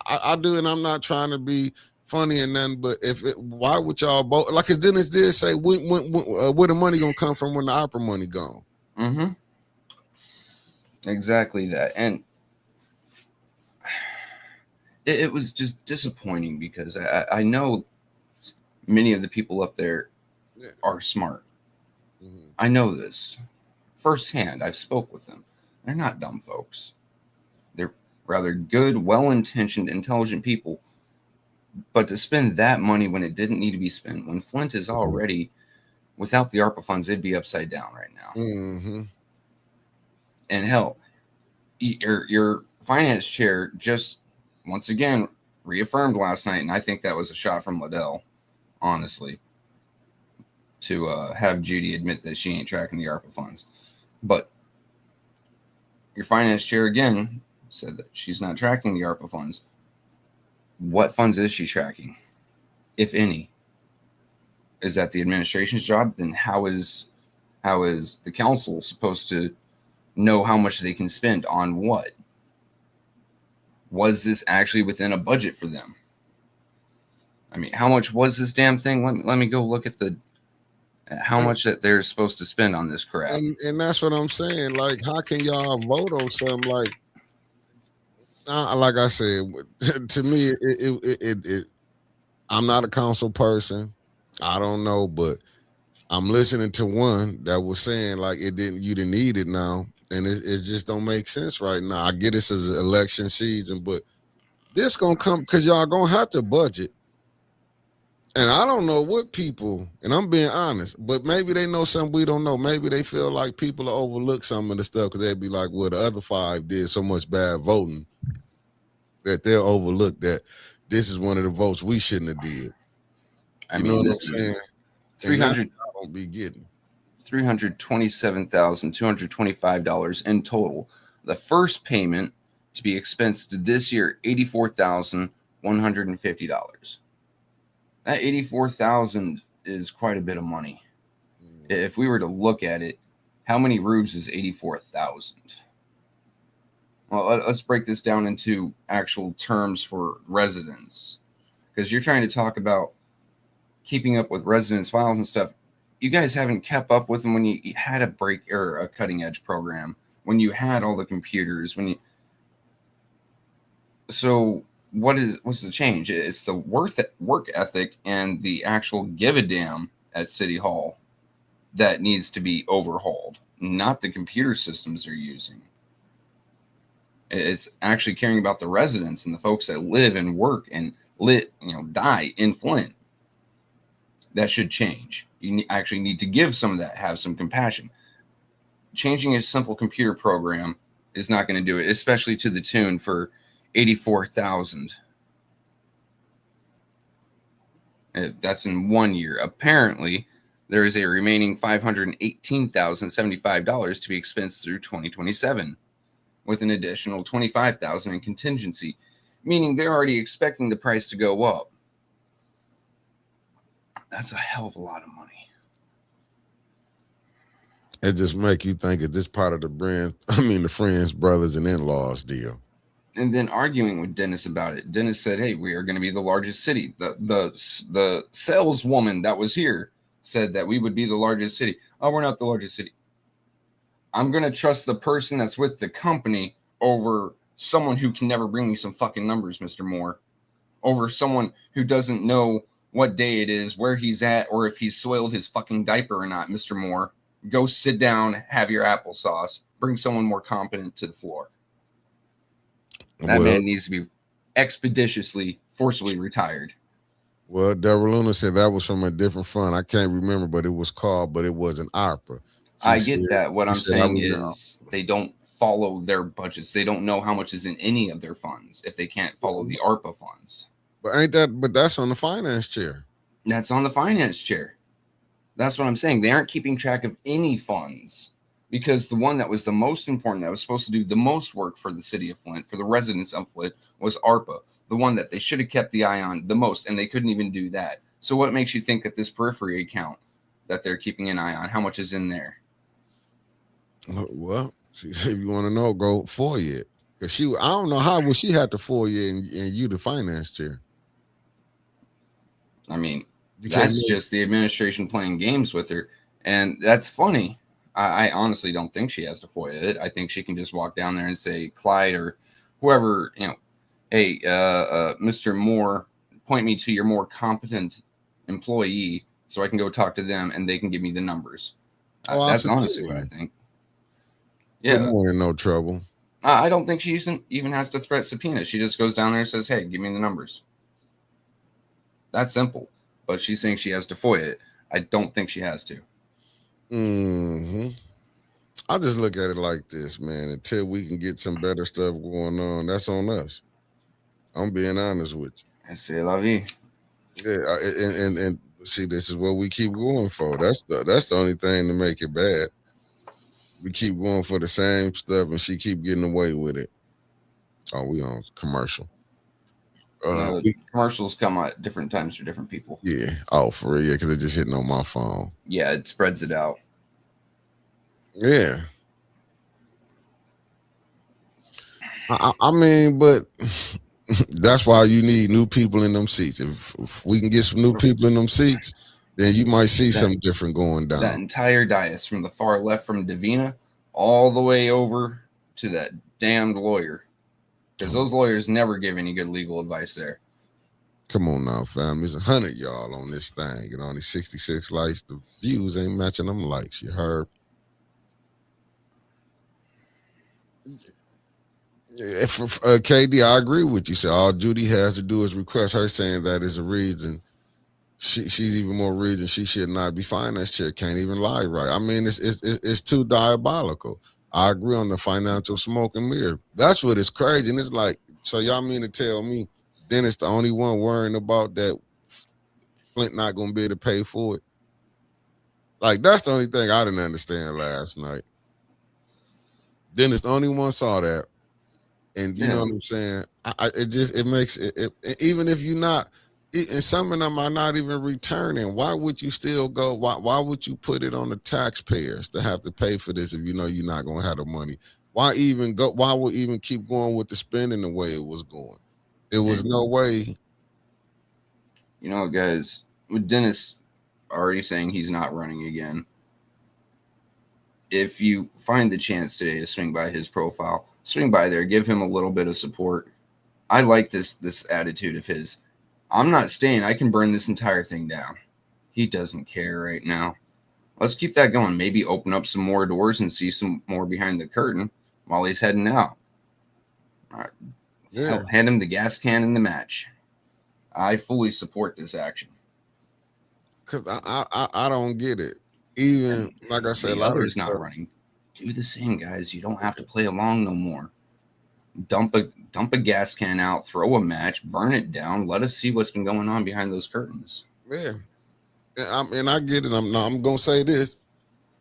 I do, and I'm not trying to be funny and nothing, but why would y'all vote? Like as Dennis did say, where the money gonna come from when the opera money gone? Mm-hmm. Exactly that. And it was just disappointing because I know many of the people up there are smart. Mm-hmm. I know this firsthand. I've spoke with them. They're not dumb folks. They're rather good, well-intentioned, intelligent people. But to spend that money when it didn't need to be spent, when Flint is already, without the ARPA funds, it'd be upside down right now. Mm-hmm. And hell, your finance chair just once again reaffirmed last night, and I think that was a shot from Liddell, honestly, to have Judy admit that she ain't tracking the ARPA funds. But your finance chair again said that she's not tracking the ARPA funds. What funds is she tracking, if any? Is that the administration's job? Then how is the council supposed to know how much they can spend on what? Was this actually within a budget for them? I mean, how much was this damn thing? Let me go look at how much that they're supposed to spend on this crap. And that's what I'm saying. Like, how can y'all vote on something like I said, to me, I'm not a council person. I don't know, but I'm listening to one that was saying like you didn't need it now. And it just don't make sense right now. I get this as election season, but this gonna come because y'all gonna have to budget. And I don't know what people, and I'm being honest, but maybe they know something we don't know. Maybe they feel like people will overlook some of the stuff because they'd be like, well, the other 5 did so much bad voting that they'll overlook that this is one of the votes we shouldn't have did. I mean, what I'm saying? 300 don't be getting $327,225 in total. The first payment to be expensed this year, $84,150. That $84,000 is quite a bit of money. If we were to look at it, how many roofs is $84,000? Well, let's break this down into actual terms for residents, because you're trying to talk about keeping up with residents' files and stuff. You guys haven't kept up with them when you had a cutting edge program, when you had all the computers, so what's the change? It's the work ethic and the actual give a damn at City Hall that needs to be overhauled, not the computer systems they're using. It's actually caring about the residents and the folks that live and work and die in Flint. That should change. You actually need to give some of that, have some compassion. Changing a simple computer program is not going to do it, especially to the tune for $84,000. That's in 1 year. Apparently, there is a remaining $518,075 to be expensed through 2027, with an additional $25,000 in contingency, meaning they're already expecting the price to go up. That's a hell of a lot of money. It just make you think it's this part of the friends, brothers, and in-laws deal. And then arguing with Dennis about it. Dennis said, hey, we are going to be the largest city. The saleswoman that was here said that we would be the largest city. Oh, we're not the largest city. I'm going to trust the person that's with the company over someone who can never bring me some fucking numbers, Mr. Moore. Over someone who doesn't know what day it is, where he's at, or if he's soiled his fucking diaper or not, Mr. Moore. Go sit down, have your applesauce. Bring someone more competent to the floor. That man needs to be expeditiously, forcibly retired. Well, Deborah Luna said that was from a different fund. I can't remember, but it was called, but it wasn't ARPA. I get that. What I'm saying was is they don't follow their budgets. They don't know how much is in any of their funds if they can't follow the ARPA funds. But that's on the finance chair. That's on the finance chair. That's what I'm saying. They aren't keeping track of any funds because the one that was the most important, that was supposed to do the most work for the city of Flint, for the residents of Flint, was ARPA, the one that they should have kept the eye on the most, and they couldn't even do that. So what makes you think that this periphery account that they're keeping an eye on, how much is in there? Well, if you want to know, go FOIA it. Because I don't know how she had to FOIA and you the finance chair. I mean, that's just the administration playing games with her. And that's funny. I honestly don't think she has to FOIA it. I think she can just walk down there and say, Clyde or whoever, hey, Mr. Moore, point me to your more competent employee so I can go talk to them and they can give me the numbers. That's honestly what I think. Yeah. Good morning, no trouble. I don't think she even has to threat subpoena. She just goes down there and says, hey, give me the numbers. That's simple. But she's saying she has to FOIA it. I don't think she has to. I just look at it like this, man. Until we can get some better stuff going on, that's on us. I'm being honest with you. C'est la vie. Yeah, and see, this is what we keep going for. That's the only thing to make it bad. We keep going for the same stuff, and she keep getting away with it. Oh, we on commercial. Commercials come at different times for different people. Yeah. Oh, for real? Yeah, because they're just hitting on my phone. Yeah, it spreads it out. Yeah. I mean, but that's why you need new people in them seats. If we can get some new people in them seats, then you might see something different going down. That entire dais from the far left from Davina all the way over to that damned lawyer. Because those lawyers never give any good legal advice there. Come on now, fam. There's 100 y'all on this thing. And only 66 likes. The views ain't matching them likes. You heard? KD, I agree with you. So all Judy has to do is request. Her saying that is a reason. She's even more reason she should not be finance chair. Can't even lie right. I mean, it's too diabolical. I agree on the financial smoke and mirror. That's what is crazy. And it's like, so y'all mean to tell me Dennis the only one worrying about that Flint not going to be able to pay for it? Like, that's the only thing I didn't understand last night. Dennis the only one saw that. And you know what I'm saying? It makes it even if you're not, and some of them are not even returning. Why would you still go? Why would you put it on the taxpayers to have to pay for this if you know you're not going to have the money? Why even go? Why would even keep going with the spending the way it was going? There was no way. You know, guys, with Dennis already saying he's not running again, if you find the chance today to swing by his profile, swing by there, give him a little bit of support. I like this attitude of his. I'm not staying. I can burn this entire thing down. He doesn't care right now. Let's keep that going. Maybe open up some more doors and see some more behind the curtain while he's heading out. All right. Yeah. Hand him the gas can in the match. I fully support this action. Because I don't get it. Even, like I said, others not running. Do the same, guys. You don't have to play along no more. Dump a gas can out, throw a match, burn it down. Let us see what's been going on behind those curtains. Yeah, and I get it. I'm gonna say this.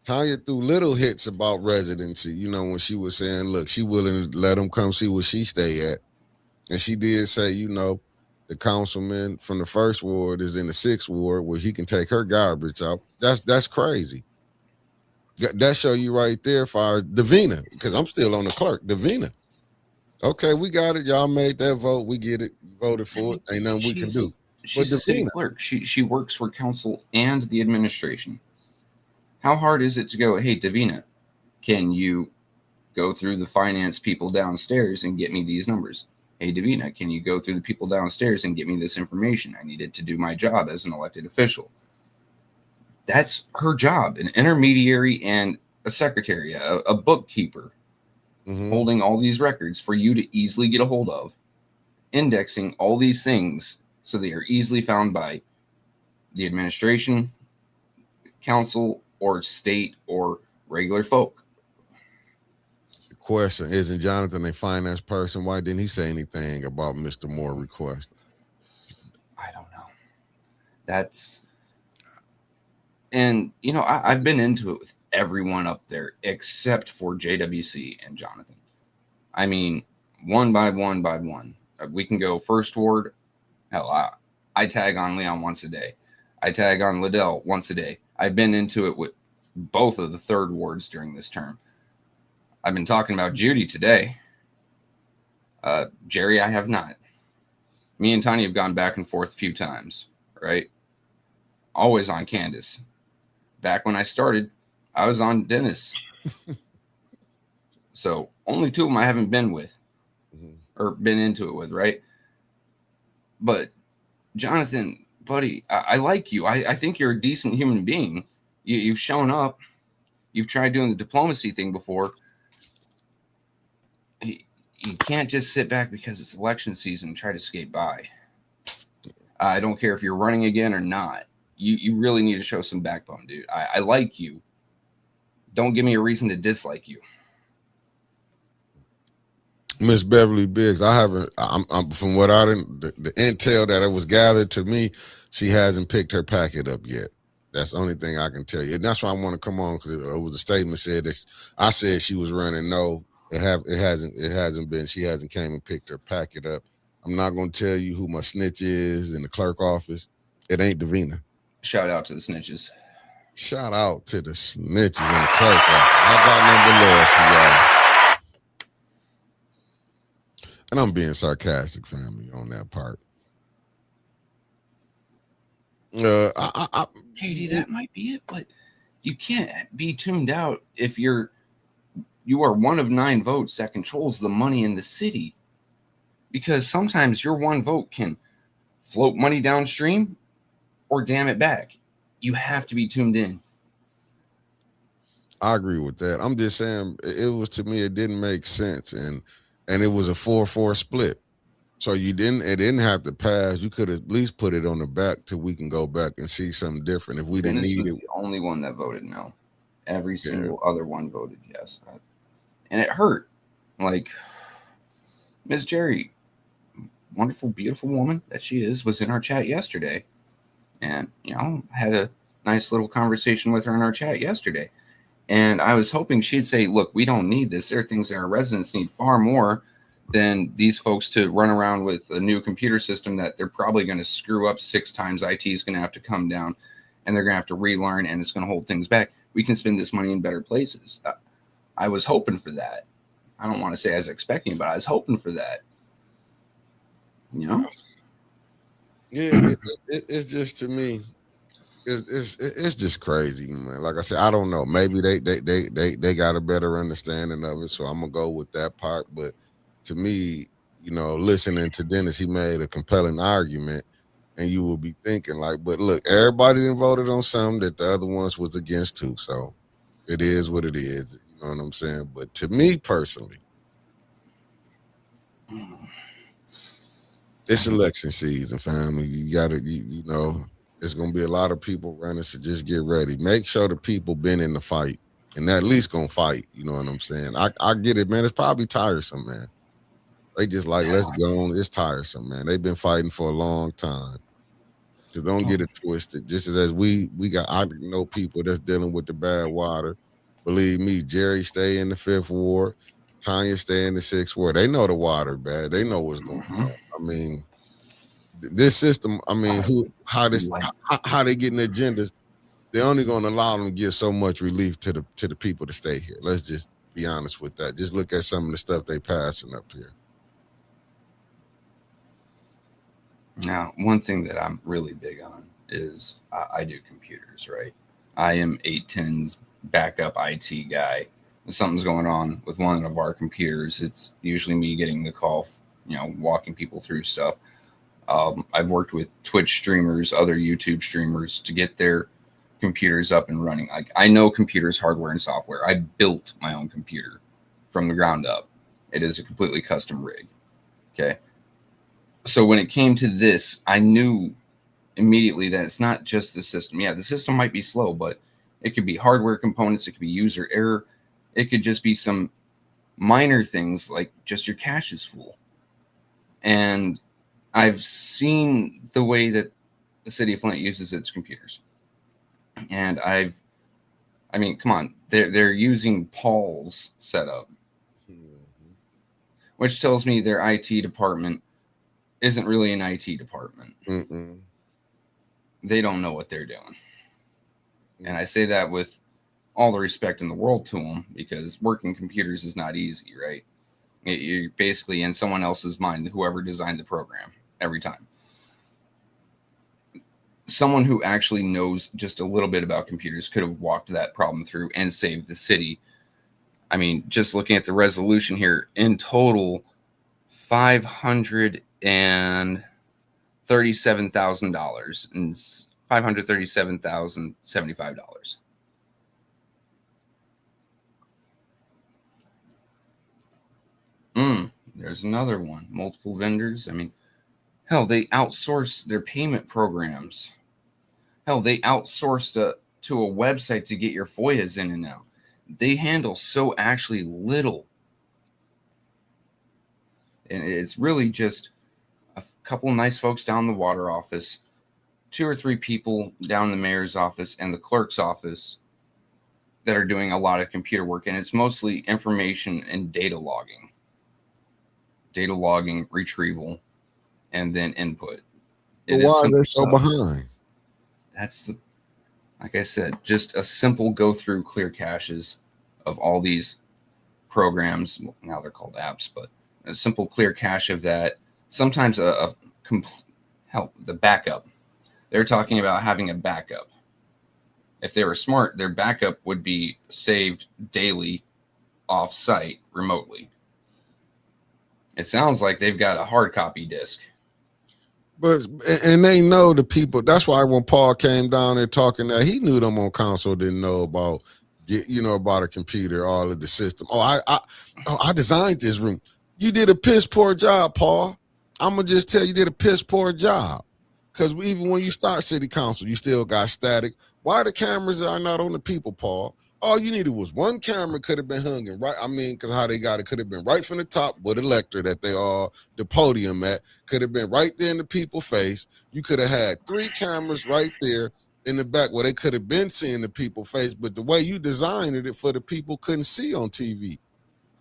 Tanya threw little hits about residency. You know, when she was saying, "Look, she willing to let them come see where she stay at," and she did say, you know, the councilman from the 1st ward is in the 6th ward where he can take her garbage out. That's crazy. That show you right there, far as Davina, because I'm still on the clerk. Davina. Okay, we got it. Y'all made that vote. We get it. You voted for it. Ain't nothing we can do. She's a city clerk. She works for council and the administration. How hard is it to go, hey, Davina, can you go through the finance people downstairs and get me these numbers? Hey, Davina, can you go through the people downstairs and get me this information? I need it to do my job as an elected official. That's her job, an intermediary and a secretary, a bookkeeper. Mm-hmm. Holding all these records for you to easily get a hold of indexing all these things so they are easily found by the administration, council, or state, or regular folk. The question isn't Jonathan a finance person? Why didn't he say anything about Mr. Moore request? I don't know. And I've been into it with everyone up there except for JWC and Jonathan. I mean, one by one. We can go first ward. Hell, I tag on Leon once a day. I tag on Liddell once a day. I've been into it with both of the third wards during this term. I've been talking about Judy today. Jerry, I have not. Me and Tanya have gone back and forth a few times, right? Always on Candace. Back when I started, I was on Dennis. So only two of them I haven't been with or been into it with, right? But Jonathan, buddy, I like you. I think you're a decent human being. You've shown up. You've tried doing the diplomacy thing before. You can't just sit back because it's election season and try to skate by. I don't care if you're running again or not. You really need to show some backbone, dude. I like you. Don't give me a reason to dislike you. Miss Beverly Biggs, I'm from what the intel that it was gathered to me, she hasn't picked her packet up yet. That's the only thing I can tell you. And that's why I want to come on, because it was a statement said that I said she was running. No, it hasn't been. She hasn't came and picked her packet up. I'm not going to tell you who my snitch is in the clerk office. It ain't Davina. Shout out to the snitches. Shout out to the snitches in the clerk office. I got number love for y'all. And I'm being sarcastic, family, on that part. Katie, that might be it, but you can't be tuned out if you are one of 9 votes that controls the money in the city. Because sometimes your one vote can float money downstream or dam it back. You have to be tuned in. I agree with that. I'm just saying, it was, to me, it didn't make sense. And it was a 4-4 split. So it didn't have to pass. You could at least put it on the back till we can go back and see something different. If we didn't need it. The only one that voted no. Every single other one voted yes. And it hurt. Like, Miss Jerry, wonderful, beautiful woman that she is, was in our chat yesterday. And, had a nice little conversation with her in our chat yesterday. And I was hoping she'd say, look, we don't need this. There are things that our residents need far more than these folks to run around with a new computer system that they're probably going to screw up 6 times. IT is going to have to come down and they're going to have to relearn, and it's going to hold things back. We can spend this money in better places. I was hoping for that. I don't want to say I was expecting, but I was hoping for that. Yeah, it's just, to me, it's just crazy, man. Like I said, I don't know. Maybe they got a better understanding of it, so I'm gonna go with that part. But to me, listening to Dennis, he made a compelling argument, and you will be thinking like, but look, everybody done voted on something that the other ones was against too. So it is what it is. You know what I'm saying? But to me personally, it's election season, family. You gotta, there's gonna be a lot of people running, so just get ready. Make sure the people been in the fight and at least gonna fight. You know what I'm saying? I get it, man. It's probably tiresome, man. They just like, let's go on. It's tiresome, man. They've been fighting for a long time. Just don't get it twisted. Just as we got, I know people that's dealing with the bad water. Believe me, Jerry stay in the 5th ward. Tanya stay in the 6th ward. They know the water bad. They know what's going on. I mean, this system, I mean, how they getting agendas, they're only going to allow them to give so much relief to the people to stay here. Let's just be honest with that. Just look at some of the stuff they passing up here. Now, one thing that I'm really big on is I do computers, right? I am 810's backup IT guy. If something's going on with one of our computers, it's usually me getting the call, walking people through stuff. I've worked with Twitch streamers, other YouTube streamers to get their computers up and running. Like, I know computers, hardware, and software. I built my own computer from the ground up. It is a completely custom rig. Okay. So when it came to this, I knew immediately that it's not just the system. Yeah, the system might be slow, but it could be hardware components, it could be user error, it could just be some minor things like just your cache is full. And I've seen the way that the city of Flint uses its computers. And I mean, come on, they're using Paul's setup, which tells me their IT department isn't really an IT department. Mm-mm. They don't know what they're doing. And I say that with all the respect in the world to them, because working computers is not easy, right? You're basically in someone else's mind, whoever designed the program, every time. Someone who actually knows just a little bit about computers could have walked that problem through and saved the city. I mean, just looking at the resolution here, in total, $537,000 and $537,075. There's another one. Multiple vendors. I mean, hell, they outsource their payment programs. Hell, they outsource to a website to get your FOIAs in and out. They handle so actually little. And it's really just a couple nice folks down in the water office, 2 or 3 people down in the mayor's office and the clerk's office that are doing a lot of computer work. And it's mostly information and data logging, retrieval, and then input. But why are they so behind? That's like I said, just a simple go through, clear caches of all these programs. Well, now they're called apps, but a simple clear cache of that. Sometimes the backup. They're talking about having a backup. If they were smart, their backup would be saved daily off site remotely. It sounds like they've got a hard copy disk. And they know the people. That's why when Paul came down there talking, that he knew them on console didn't know about, about a computer, all of the system. I designed this room. You did a piss poor job, Paul. I'm gonna just tell you did a piss poor job. Because even when you start city council, you still got static. Why the cameras are not on the people, Paul? All you needed was one camera, could have been hung in right. I mean, because how they got it could have been right from the top with a lector that they are the podium at. Could have been right there in the people's face. You could have had 3 cameras right there in the back where they could have been seeing the people's face. But the way you designed it for the people couldn't see on TV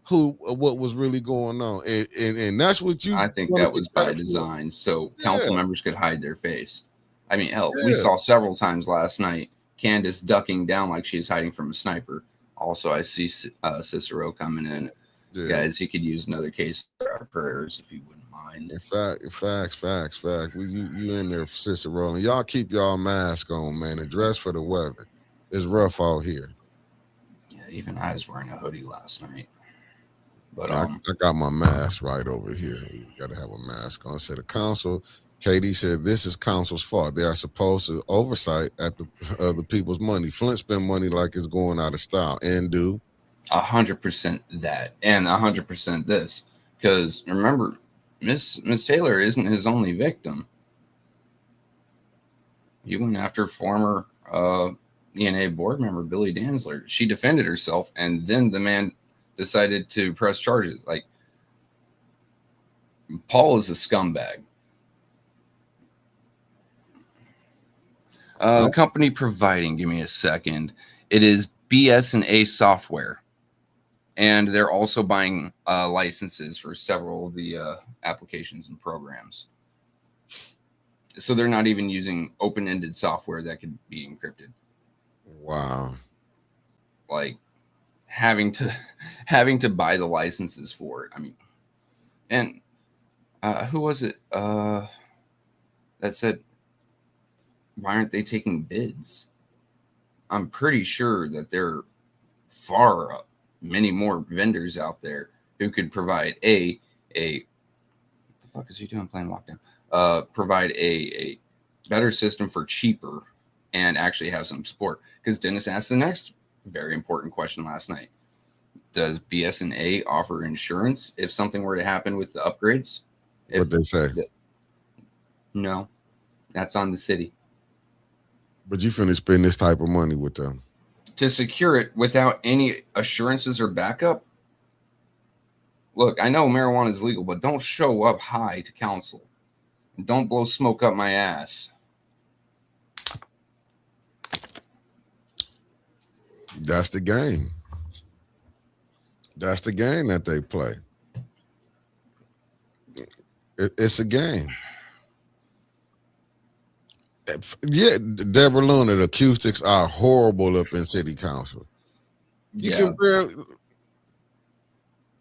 what was really going on. And that's what you. I think that was by design, so council members could hide their face. I mean, hell, we saw several times last night Candace ducking down like she's hiding from a sniper. Also, I see Cicero coming in. Yeah. Guys, he could use another case for our prayers if you wouldn't mind. Facts. You in there, Cicero, and y'all keep y'all mask on, man, and dress for the weather. It's rough out here. Yeah, even I was wearing a hoodie last night. But I got my mask right over here. You got to have a mask on. So the council, KD said, this is council's fault. They are supposed to oversight at the people's money. Flint spend money like it's going out of style, and do 100% that, and 100% this. Because remember, Miss Taylor isn't his only victim. He went after former ENA board member Billy Danzler. She defended herself, and then the man decided to press charges. Like, Paul is a scumbag. The company providing, give me a second. It is BS&A Software, and they're also buying licenses for several of the applications and programs. So they're not even using open-ended software that could be encrypted. Wow. Like, having to buy the licenses for it. I mean, and who was it that said, why aren't they taking bids? I'm pretty sure that there are many more vendors out there who could provide what the fuck is he doing playing lockdown? Provide a better system for cheaper and actually have some support. Because Dennis asked the next very important question last night. Does BS&A offer insurance if something were to happen with the upgrades? What they say? No, that's on the city. But you finna spend this type of money with them. To secure it without any assurances or backup? Look, I know marijuana is legal, but don't show up high to council. Don't blow smoke up my ass. That's the game. That's the game that they play. It's a game. Yeah, Deborah Luna, the acoustics are horrible up in city council. You can barely...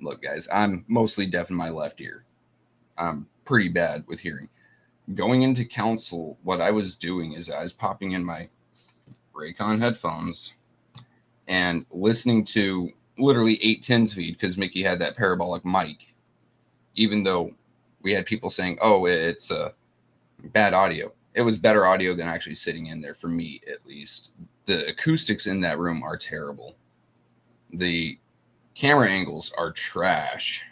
Look, guys, I'm mostly deaf in my left ear. I'm pretty bad with hearing. Going into council, what I was doing is I was popping in my Raycon headphones and listening to literally 810s feed because Mickey had that parabolic mic, even though we had people saying, oh, it's bad audio. It was better audio than actually sitting in there, for me at least. The acoustics in that room are terrible. The camera angles are trash.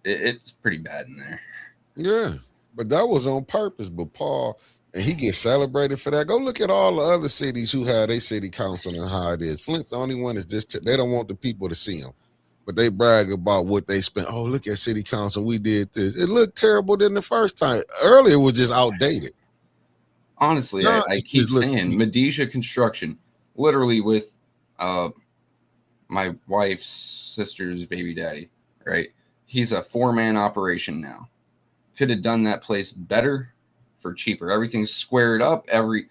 It's pretty bad in there. Yeah, but that was on purpose. But Paul, and he gets celebrated for that. Go look at all the other cities who have their city council and how it is. Flint's the only one is just, they don't want the people to see them. But they brag about what they spent. Oh, look at city council. We did this. It looked terrible than the first time. Earlier, it was just outdated. Honestly, I keep saying Medesia Construction, literally with my wife's sister's baby daddy, right? He's a 4-man operation now. Could have done that place better for cheaper. Everything's squared up. Every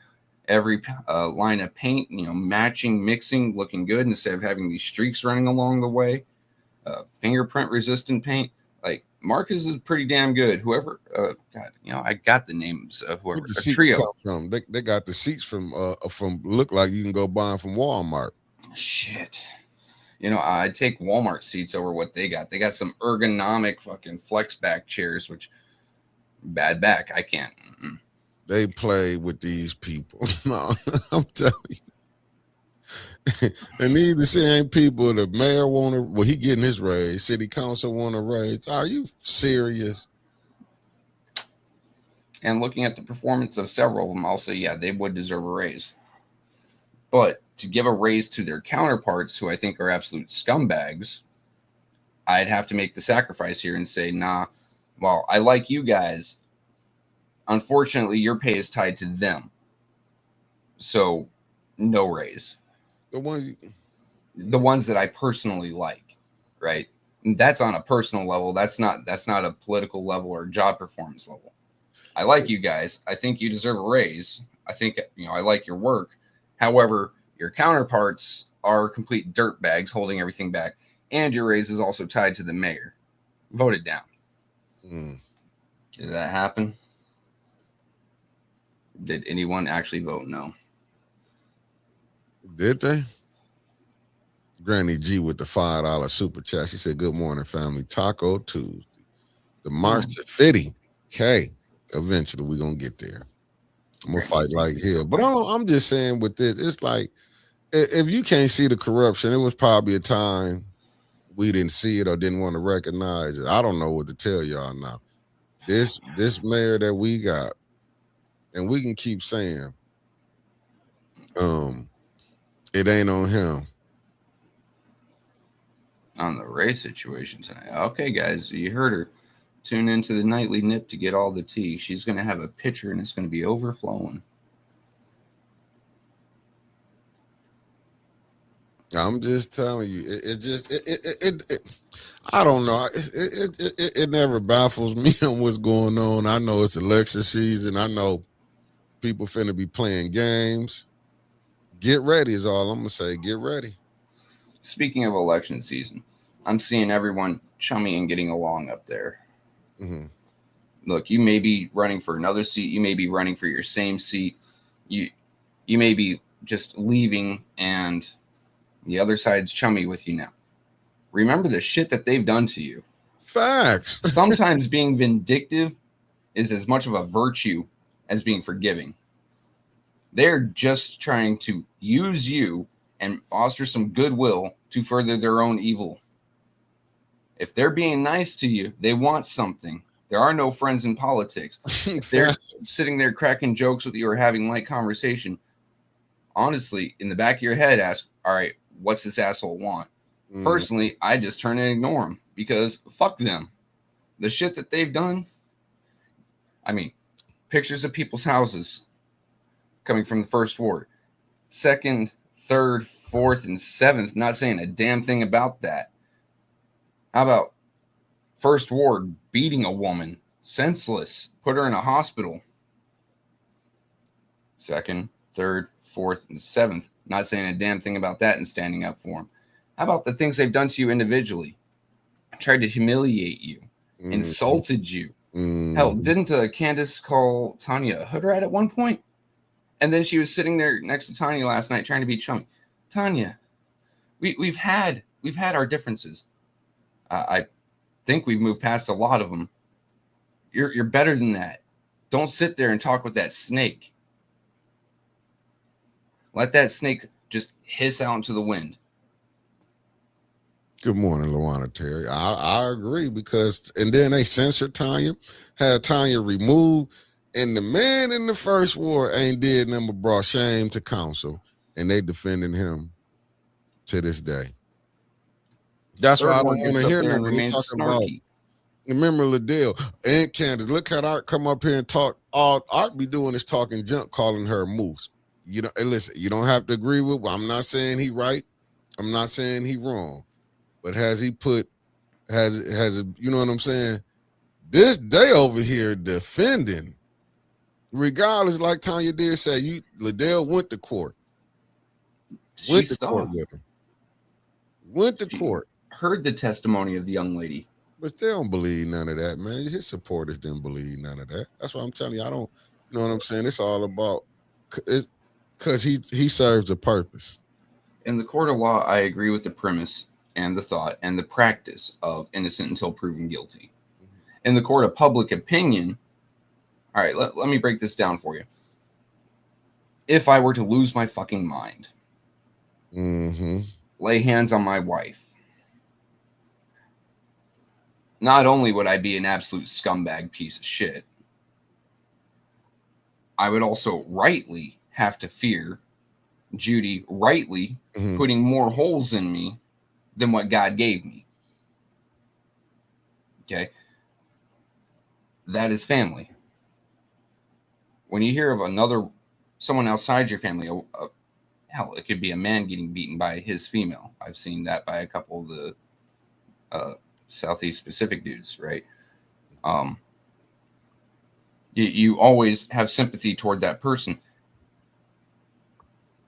line of paint, matching, mixing, looking good instead of having these streaks running along the way. Fingerprint resistant paint. Like Marcus is pretty damn good. Whoever, I got the names of whoever. The seats trio. come from. They got the seats from look like you can go buy them from Walmart. Shit. I take Walmart seats over what they got. They got some ergonomic fucking flex back chairs, which bad back. I can't. Mm-mm. They play with these people. No, I'm telling you. And these the same people the mayor he getting his raise, city council want to raise. Are you serious? And looking at the performance of several of them, I'll say, yeah, they would deserve a raise. But to give a raise to their counterparts, who I think are absolute scumbags, I'd have to make the sacrifice here and say, nah, well, I like you guys. Unfortunately, your pay is tied to them. So no raise. The ones that I personally like, right? And that's on a personal level. That's not a political level or job performance level. I like you guys. I think you deserve a raise. I think, I like your work. However, your counterparts are complete dirtbags holding everything back. And your raise is also tied to the mayor. Vote it down. Did that happen? Did anyone actually vote no? Did they? Granny G with the $5 super chat. She said, good morning, family. Taco Tuesday. The March to 50K. Eventually, we're going to get there. I'm going to fight like hell. But I'm just saying with this, it's like, if you can't see the corruption, it was probably a time we didn't see it or didn't want to recognize it. I don't know what to tell y'all now. This mayor that we got, and we can keep saying, it ain't on him. On the race situation tonight. Okay, guys, you heard her. Tune into the nightly nip to get all the tea. She's going to have a pitcher and it's going to be overflowing. I'm just telling you, I don't know. It never baffles me on what's going on. I know it's election season. I know people finna be playing games. Get ready is all I'm gonna say. Get ready. Speaking of election season, I'm seeing everyone chummy and getting along up there. Mm-hmm. Look, you may be running for another seat. You may be running for your same seat. You may be just leaving and the other side's chummy with you now. Remember the shit that they've done to you. Facts. Sometimes being vindictive is as much of a virtue as being forgiving. They're just trying to use you and foster some goodwill to further their own evil. If they're being nice to you, they want something. There are no friends in politics. If they're sitting there cracking jokes with you or having light conversation, honestly, in the back of your head, ask, all right, what's this asshole want? Personally, I just turn and ignore them because fuck them. The shit that they've done. I mean, pictures of people's houses coming from the first ward, second, third, fourth, and seventh, not saying a damn thing about that. How about first ward beating a woman senseless, put her in a hospital? Second, third, fourth, and seventh, not saying a damn thing about that and standing up for them. How about the things they've done to you individually? Tried to humiliate you, insulted you. Hell, didn't Candace call Tanya a hood rat at one point? And then she was sitting there next to Tanya last night trying to be chummy. Tanya, we've had our differences. I think we've moved past a lot of them. You're better than that. Don't sit there and talk with that snake. Let that snake just hiss out into the wind. Good morning, Luana Terry. I agree because, and then they censored Tanya, had Tanya removed, and the man in the first war ain't did nothing but brought shame to council, and they defending him to this day. That's why I don't want to hear them when they talking about. Remember Liddell and Candace. Look at Art come up here and talk. All Art be doing is talking junk, calling her moose. You know, and listen, you don't have to agree with. I'm not saying he right. I'm not saying he wrong. But has he put, you know what I'm saying? This day over here defending, regardless, like Tanya did say, Liddell went to court. Went to court with him. Went to court. Heard the testimony of the young lady. But they don't believe none of that, man. His supporters didn't believe none of that. That's what I'm telling you. I don't, you know what I'm saying? It's all about, because he serves a purpose. In the court of law, I agree with the premise and the thought and the practice of innocent until proven guilty. In the court of public opinion, all right, let me break this down for you. If I were to lose my fucking mind, lay hands on my wife, not only would I be an absolute scumbag piece of shit, I would also rightly have to fear Judy rightly putting more holes in me than what God gave me. Okay? That is family. When you hear of someone outside your family, hell, it could be a man getting beaten by his female. I've seen that by a couple of the Southeast Pacific dudes, right? You always have sympathy toward that person.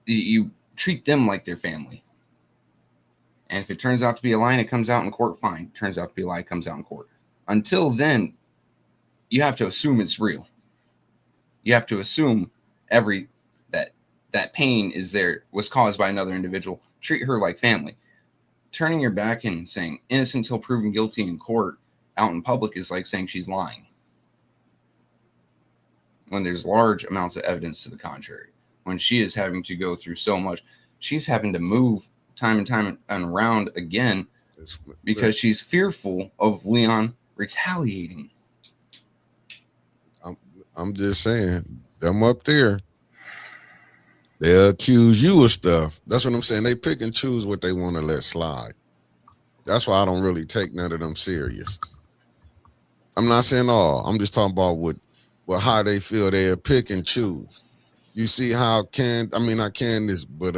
You treat them like their family. And if it turns out to be a lie and it comes out in court, fine. Turns out to be a lie, it comes out in court. Until then, you have to assume it's real. You have to assume that pain was caused by another individual. Treat her like family. Turning your back and saying innocent until proven guilty in court out in public is like saying she's lying. When there's large amounts of evidence to the contrary. When she is having to go through so much, she's having to move time and time and around again because she's fearful of Leon retaliating. I'm just saying, them up there, they'll accuse you of stuff. That's what I'm saying. They pick and choose what they want to let slide. That's why I don't really take none of them serious. I'm not saying all. I'm just talking about how they feel. They'll pick and choose. You see how not Candace, but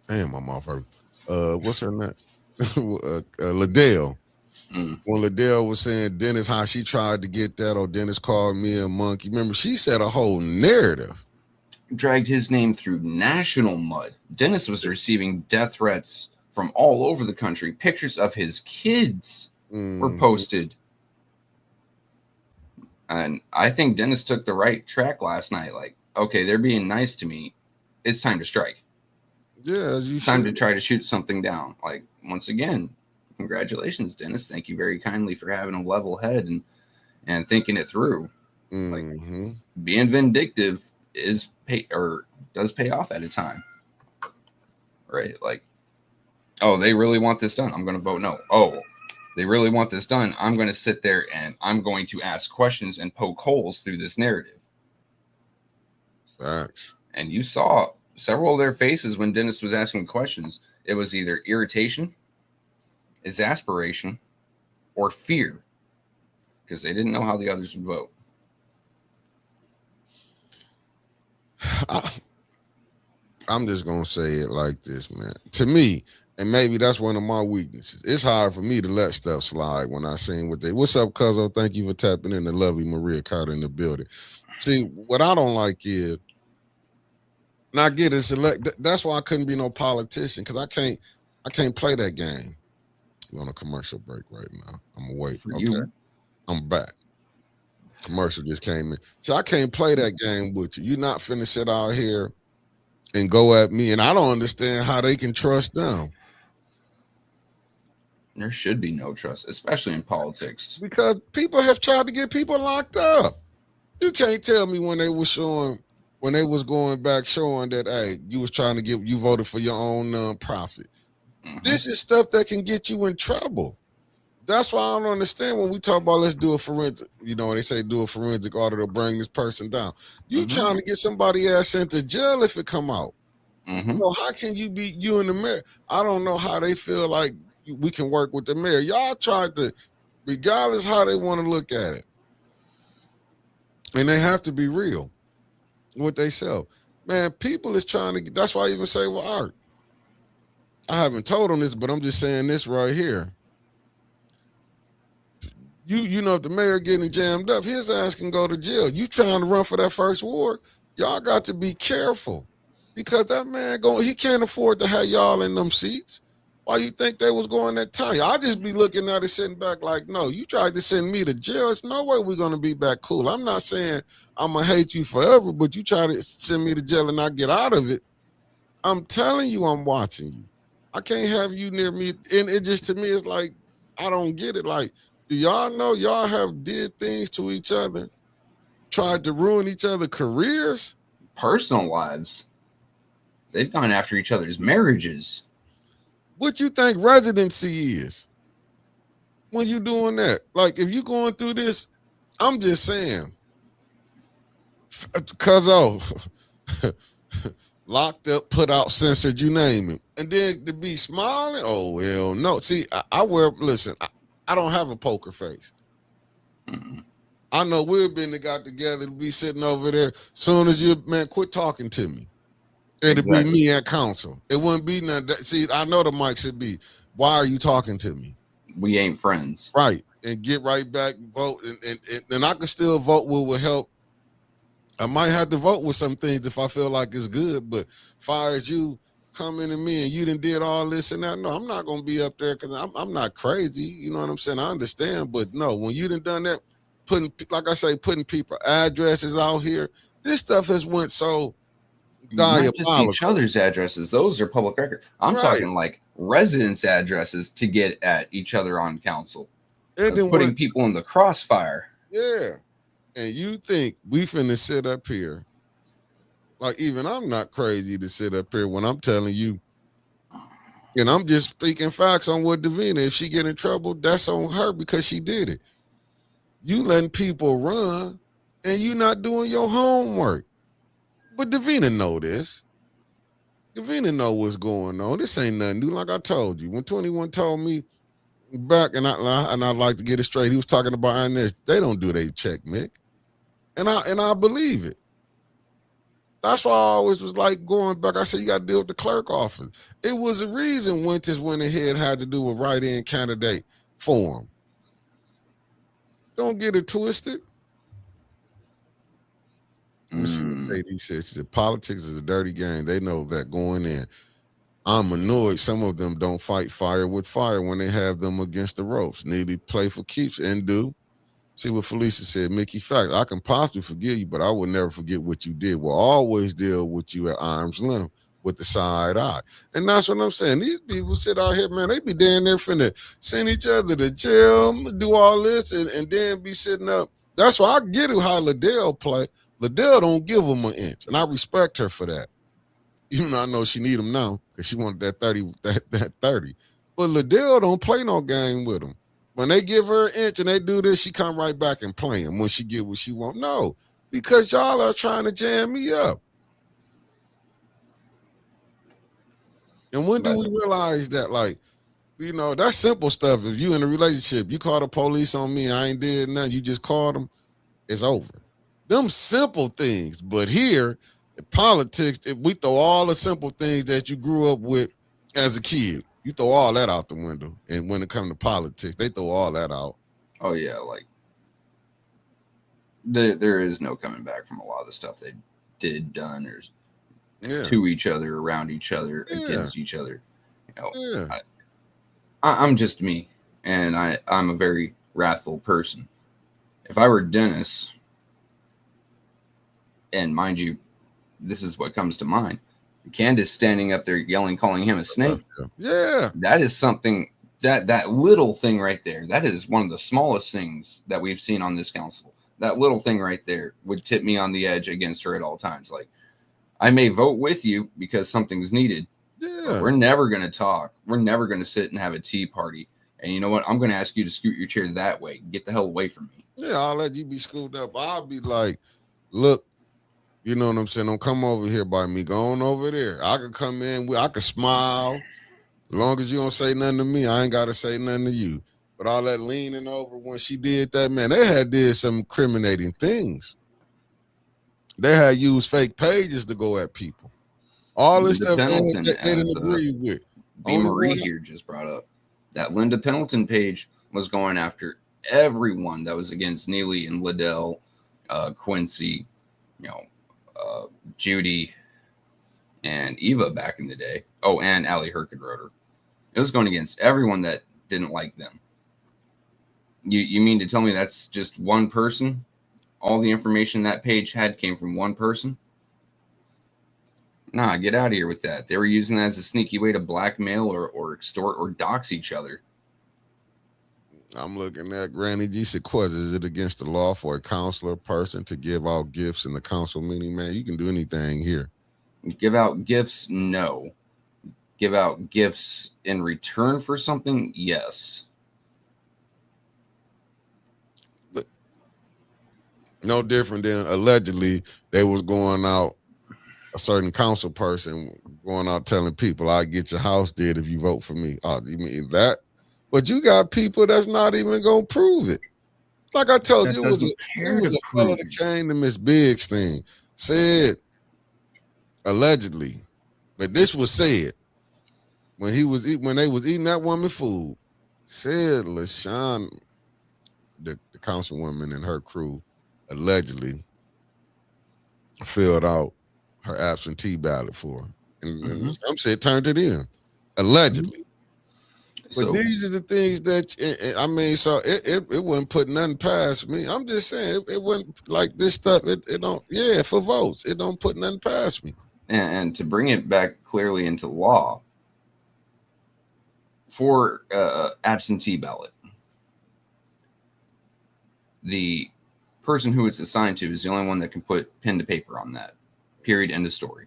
damn, I'm off her. What's her name? Liddell. When Liddell was saying Dennis, how she tried to get that, or Dennis called me a monkey. Remember, she said a whole narrative. Dragged his name through national mud. Dennis was receiving death threats from all over the country. Pictures of his kids were posted. And I think Dennis took the right track last night. Like, okay, they're being nice to me. It's time to strike. Yeah, time to try to shoot something down. Like, once again, congratulations, Dennis. Thank you very kindly for having a level head and thinking it through. Like, being vindictive does pay off at a time. Right? Like, oh, they really want this done. I'm going to vote no. Oh, they really want this done. I'm going to sit there and I'm going to ask questions and poke holes through this narrative. Facts. And you saw several of their faces when Dennis was asking questions. It was either irritation, exasperation, or fear, because they didn't know how the others would vote. I'm just going to say it like this, man. To me, and maybe that's one of my weaknesses, it's hard for me to let stuff slide when I seen what they. What's up, Cuzzo? Thank you for tapping in. The lovely Maria Carter in the building. See, what I don't like is, and I get it, that's why I couldn't be no politician, because I can't play that game. We're on a commercial break right now. I'm gonna wait. For okay. you. I'm back. Commercial just came in. So I can't play that game with you. You're not finna sit out here and go at me. And I don't understand how they can trust them. There should be no trust, especially in politics. Because people have tried to get people locked up. You can't tell me when they was going back showing that, hey, you was trying to you voted for your own nonprofit. Mm-hmm. This is stuff that can get you in trouble. That's why I don't understand when we talk about let's do a forensic, they say do a forensic audit to bring this person down. You trying to get somebody ass sent to jail if it come out. How can you be you and the mayor? I don't know how they feel like we can work with the mayor. Y'all tried to, regardless how they want to look at it. And they have to be real with they sell. Man, people is trying to, that's why I even say with Art. I haven't told them this, but I'm just saying this right here. If the mayor getting jammed up, his ass can go to jail. You trying to run for that first ward, y'all got to be careful. Because that man he can't afford to have y'all in them seats. Why you think they was going that time? I just be looking at it sitting back like, no, you tried to send me to jail. There's no way we're going to be back cool. I'm not saying I'm going to hate you forever, but you try to send me to jail and I get out of it. I'm telling you, I'm watching you. I can't have you near me. And it just, to me, it's like, I don't get it. Like, do y'all know y'all have did things to each other, tried to ruin each other's careers? Personal lives. They've gone after each other's marriages. What you think residency is when you doing that? Like, if you going through this, I'm just saying, locked up, put out, censored, you name it. And then to be smiling, oh, well, no. See, I don't have a poker face. Mm-hmm. I know we've been got together to be sitting over there. Soon as you, man, quit talking to me. It'd be me at council. It wouldn't be nothing. See, I know the mic should be, why are you talking to me? We ain't friends. Right. And get right back, vote. And I can still vote what will help. I might have to vote with some things if I feel like it's good. But far as you coming to me and you done did all this and that, no, I'm not going to be up there because I'm not crazy. You know what I'm saying? I understand. But no, when you done that, putting people addresses out here, this stuff has went so not just each other's addresses, those are public record. I'm talking like residents' addresses to get at each other on council. And then putting people in the crossfire. Yeah. And you think we finna sit up here? Like, even I'm not crazy to sit up here when I'm telling you, and I'm just speaking facts on what Davina, if she get in trouble, that's on her because she did it. You letting people run and you not doing your homework. But Davina know this. Davina know what's going on. This ain't nothing new. Like I told you, when 21 told me back, and I'd like to get it straight, he was talking about Inez. They don't do their check, Mick. And I believe it. That's why I always was like going back. I said, you got to deal with the clerk office. It was a reason Winters went ahead had to do a write-in candidate form. Don't get it twisted. Let me see what Lady said. She said, politics is a dirty game. They know that going in. I'm annoyed some of them don't fight fire with fire when they have them against the ropes. Need to play for keeps and do. See what Felicia said. Mickey, fact, I can possibly forgive you, but I will never forget what you did. We'll always deal with you at arm's length with the side eye. And that's what I'm saying. These people sit out here, man, they be down there finna send each other to jail, do all this, and then be sitting up. That's why I get it how Liddell play. Liddell don't give them an inch, and I respect her for that. Even though I know she need him now because she wanted that 30, that 30. But Liddell don't play no game with him. When they give her an inch and they do this, she come right back and play them when she get what she want. No, because y'all are trying to jam me up. And when do we realize that, like, you know, that's simple stuff. If you in a relationship, you call the police on me, I ain't did nothing, you just called them, it's over. Them simple things. But here, in politics, we throw all the simple things that you grew up with as a kid. You throw all that out the window. And when it comes to politics, they throw all that out. Oh, yeah, like, there is no coming back from a lot of the stuff they did, done, or to each other, around each other, against each other. You know, I'm just me, and I'm a very wrathful person. If I were Dennis, and mind you, this is what comes to mind, Candace standing up there yelling, calling him a snake. Yeah. That is something, that little thing right there, that is one of the smallest things that we've seen on this council. That little thing right there would tip me on the edge against her at all times. Like, I may vote with you because something's needed. Yeah. We're never going to talk. We're never going to sit and have a tea party. And you know what? I'm going to ask you to scoot your chair that way. Get the hell away from me. Yeah, I'll let you be scooted up. I'll be like, look, you know what I'm saying? Don't come over here by me. Go on over there. I can come in. I can smile. As long as you don't say nothing to me, I ain't got to say nothing to you. But all that leaning over when she did that, man, they had did some incriminating things. They had used fake pages to go at people. All this stuff they didn't agree with. B. Marie here just brought up that Linda Pendleton page was going after everyone that was against Neely and Liddell, Quincy, you know, Judy, and Eva back in the day. Oh, and Allie Herkenroder. It was going against everyone that didn't like them. You mean to tell me that's just one person? All the information that page had came from one person? Nah, get out of here with that. They were using that as a sneaky way to blackmail or extort or dox each other. I'm looking at Granny G Sequez. Is it against the law for a counselor person to give out gifts in the council meeting? Man, you can do anything here. Give out gifts? No. Give out gifts in return for something? Yes. But no different than allegedly they was going out, a certain council person going out telling people, I'll get your house dead if you vote for me. Oh, you mean that? But you got people that's not even going to prove it. Like I told you, it was a fellow that came to Miss Biggs thing, said, allegedly, but this was said, when they was eating that woman food, said LaShawn, the councilwoman and her crew, allegedly filled out her absentee ballot for her. And some said turned it in, allegedly. But these are the things that, I mean, so it wouldn't put nothing past me. I'm just saying, it wouldn't, like this stuff, it don't, for votes, it don't put nothing past me. And to bring it back clearly into law, for absentee ballot, the person who it's assigned to is the only one that can put pen to paper on that. Period. End of story.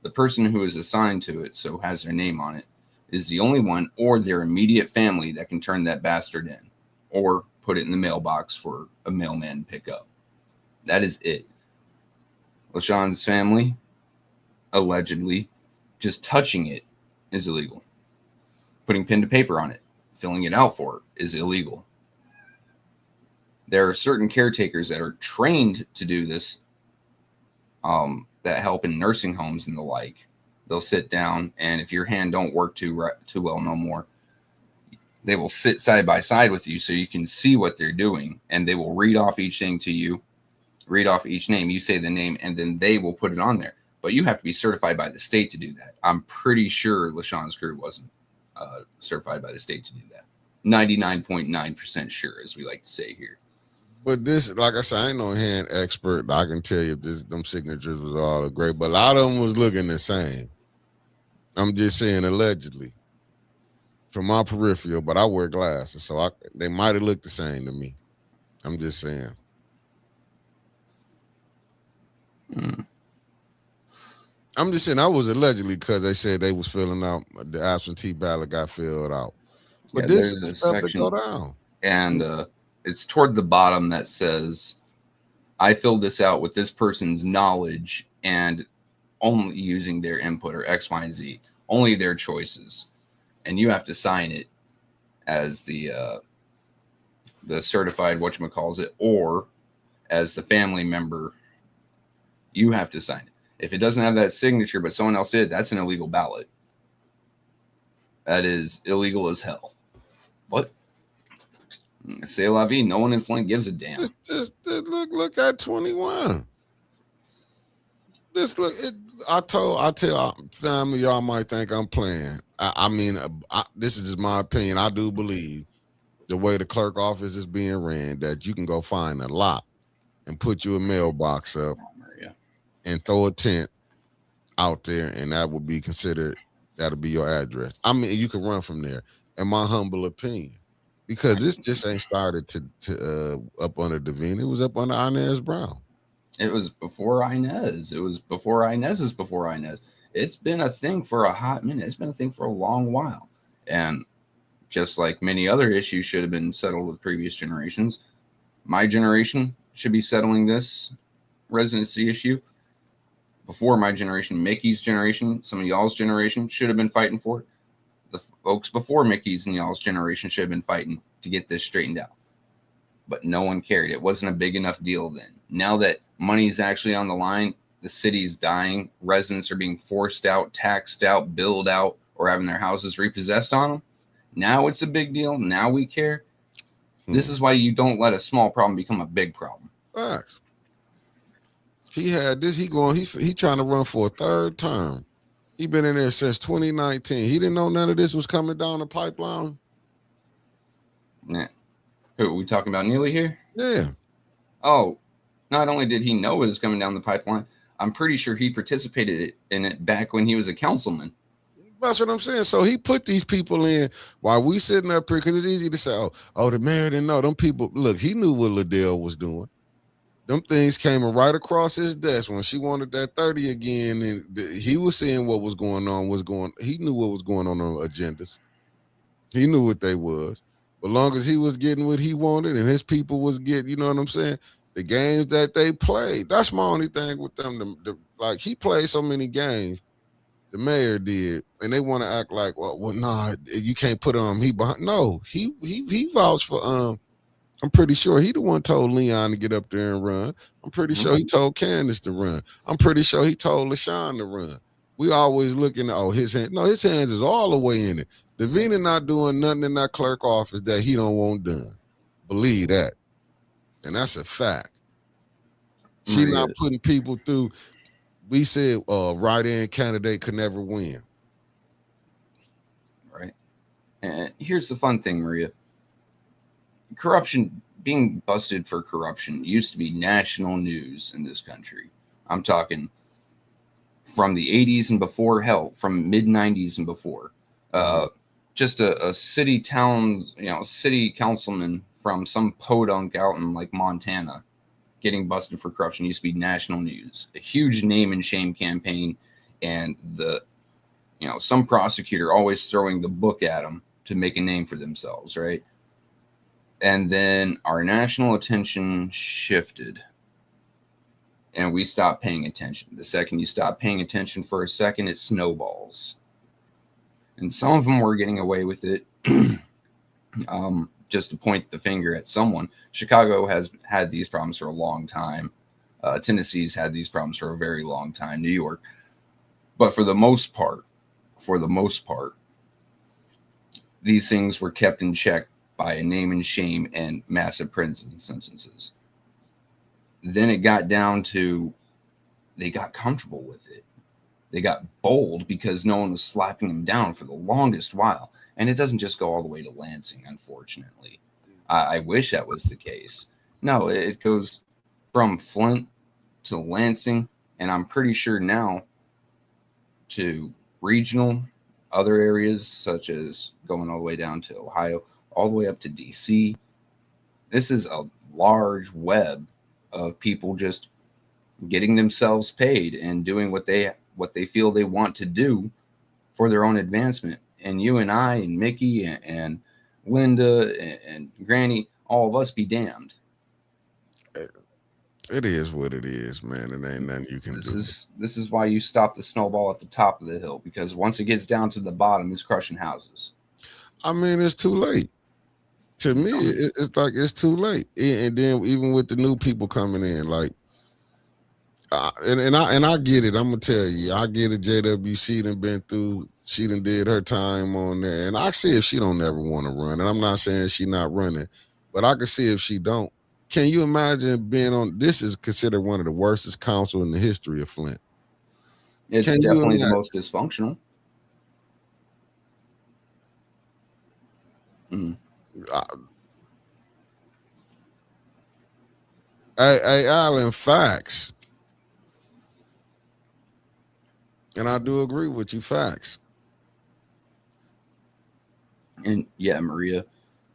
The person who is assigned to it, so has their name on it, is the only one, or their immediate family, that can turn that bastard in or put it in the mailbox for a mailman to pick up. That is it. LaShawn's family, allegedly, just touching it is illegal. Putting pen to paper on it, filling it out for it is illegal. There are certain caretakers that are trained to do this, that help in nursing homes and the like. They'll sit down, and if your hand don't work too well no more, they will sit side by side with you so you can see what they're doing, and they will read off each thing to you, read off each name. You say the name, and then they will put it on there. But you have to be certified by the state to do that. I'm pretty sure LaShawn's crew wasn't certified by the state to do that. 99.9% sure, as we like to say here. But this, like I said, I ain't no hand expert. I can tell you if them signatures was all great, but a lot of them was looking the same. I'm just saying allegedly from my peripheral, but I wear glasses, so they might have looked the same to me. I'm just saying. I'm just saying I was allegedly because they said they was filling out, the absentee ballot got filled out. But this is the stuff that go down. And it's toward the bottom that says, I filled this out with this person's knowledge and only using their input or X, Y, and Z, only their choices. And you have to sign it as the certified whatchamacallit, or as the family member, you have to sign it. If it doesn't have that signature, but someone else did, that's an illegal ballot. That is illegal as hell. What? C'est la vie. No one in Flint gives a damn. Just look at 21. This look. I tell family, y'all might think I'm playing. I mean, this is just my opinion. I do believe the way the clerk office is being ran, that you can go find a lot and put your mailbox up and throw a tent out there, and that would be considered, that'll be your address. I mean, you can run from there, in my humble opinion, because this just ain't started to up under Devine. It was up under Inez Brown. It was before Inez. It was before Inez's before Inez. It's been a thing for a hot minute. It's been a thing for a long while. And just like many other issues should have been settled with previous generations, my generation should be settling this residency issue. Before my generation, Mickey's generation, some of y'all's generation should have been fighting for it. The folks before Mickey's and y'all's generation should have been fighting to get this straightened out. But no one cared. It wasn't a big enough deal then. Now that money's actually on the line, the city's dying, residents are being forced out, taxed out, billed out, or having their houses repossessed on them. Now it's a big deal. Now we care. This is why you don't let a small problem become a big problem. Facts. He had this. He trying to run for a third term. He been in there since 2019. He didn't know none of this was coming down the pipeline. Yeah. Who, are we talking about Neely here? Yeah. Oh, not only did he know it was coming down the pipeline, I'm pretty sure he participated in it back when he was a councilman. That's what I'm saying. So he put these people in while we sitting up here, because it's easy to say, oh, the mayor didn't know. Them people, look, he knew what Liddell was doing. Them things came right across his desk when she wanted that 30 again, and he was seeing what was going on. He knew what was going on agendas. He knew what they was. But long as he was getting what he wanted and his people was getting, you know what I'm saying? The games that they played. That's my only thing with them. Like, he played so many games, the mayor did, and they want to act like, well, nah, you can't put he behind. No, he vouched for I'm pretty sure he the one told Leon to get up there and run. I'm pretty sure he told Candace to run. I'm pretty sure he told LaShawn to run. We always looking at, his hand. No, his hands is all the way in it. Davina not doing nothing in that clerk office that he don't want done. Believe that. And that's a fact. She not putting people through. We said write-in candidate could never win. Right. And here's the fun thing, Maria. Corruption, being busted for corruption, used to be national news in this country. I'm talking from the 80s and before, hell, from mid-90s and before. Just a city councilman from some podunk out in like Montana getting busted for corruption used to be national news. A huge name and shame campaign, and some prosecutor always throwing the book at them to make a name for themselves, right? And then our national attention shifted and we stopped paying attention. The second you stop paying attention for a second, it snowballs. And some of them were getting away with it. Just to point the finger at someone, Chicago has had these problems for a long time. Tennessee's had these problems for a very long time. New York. But for the most part, these things were kept in check by a name and shame and massive prison sentences. Then it got down to they got comfortable with it. They got bold because no one was slapping them down for the longest while. And it doesn't just go all the way to Lansing, unfortunately. I wish that was the case. No, it goes from Flint to Lansing, and I'm pretty sure now to regional, other areas, such as going all the way down to Ohio, all the way up to DC. This is a large web of people just getting themselves paid and doing what they feel they want to do for their own advancement. And you and I and Mickey and Linda and Granny, all of us be damned. It is what it is, man. It ain't nothing you can do. This is why you stop the snowball at the top of the hill, because once it gets down to the bottom, it's crushing houses. I mean, it's too late. To me, it's like it's too late. And then even with the new people coming in, like, and I get it. I'm gonna tell you, I get it. JWC done been through. She done did her time on there, and I see if she don't ever want to run. And I'm not saying she not running, but I can see if she don't. Can you imagine being on? This is considered one of the worstest council in the history of Flint. It's definitely the most dysfunctional. Hey, Alan, facts. And I do agree with you, facts. And yeah, Maria,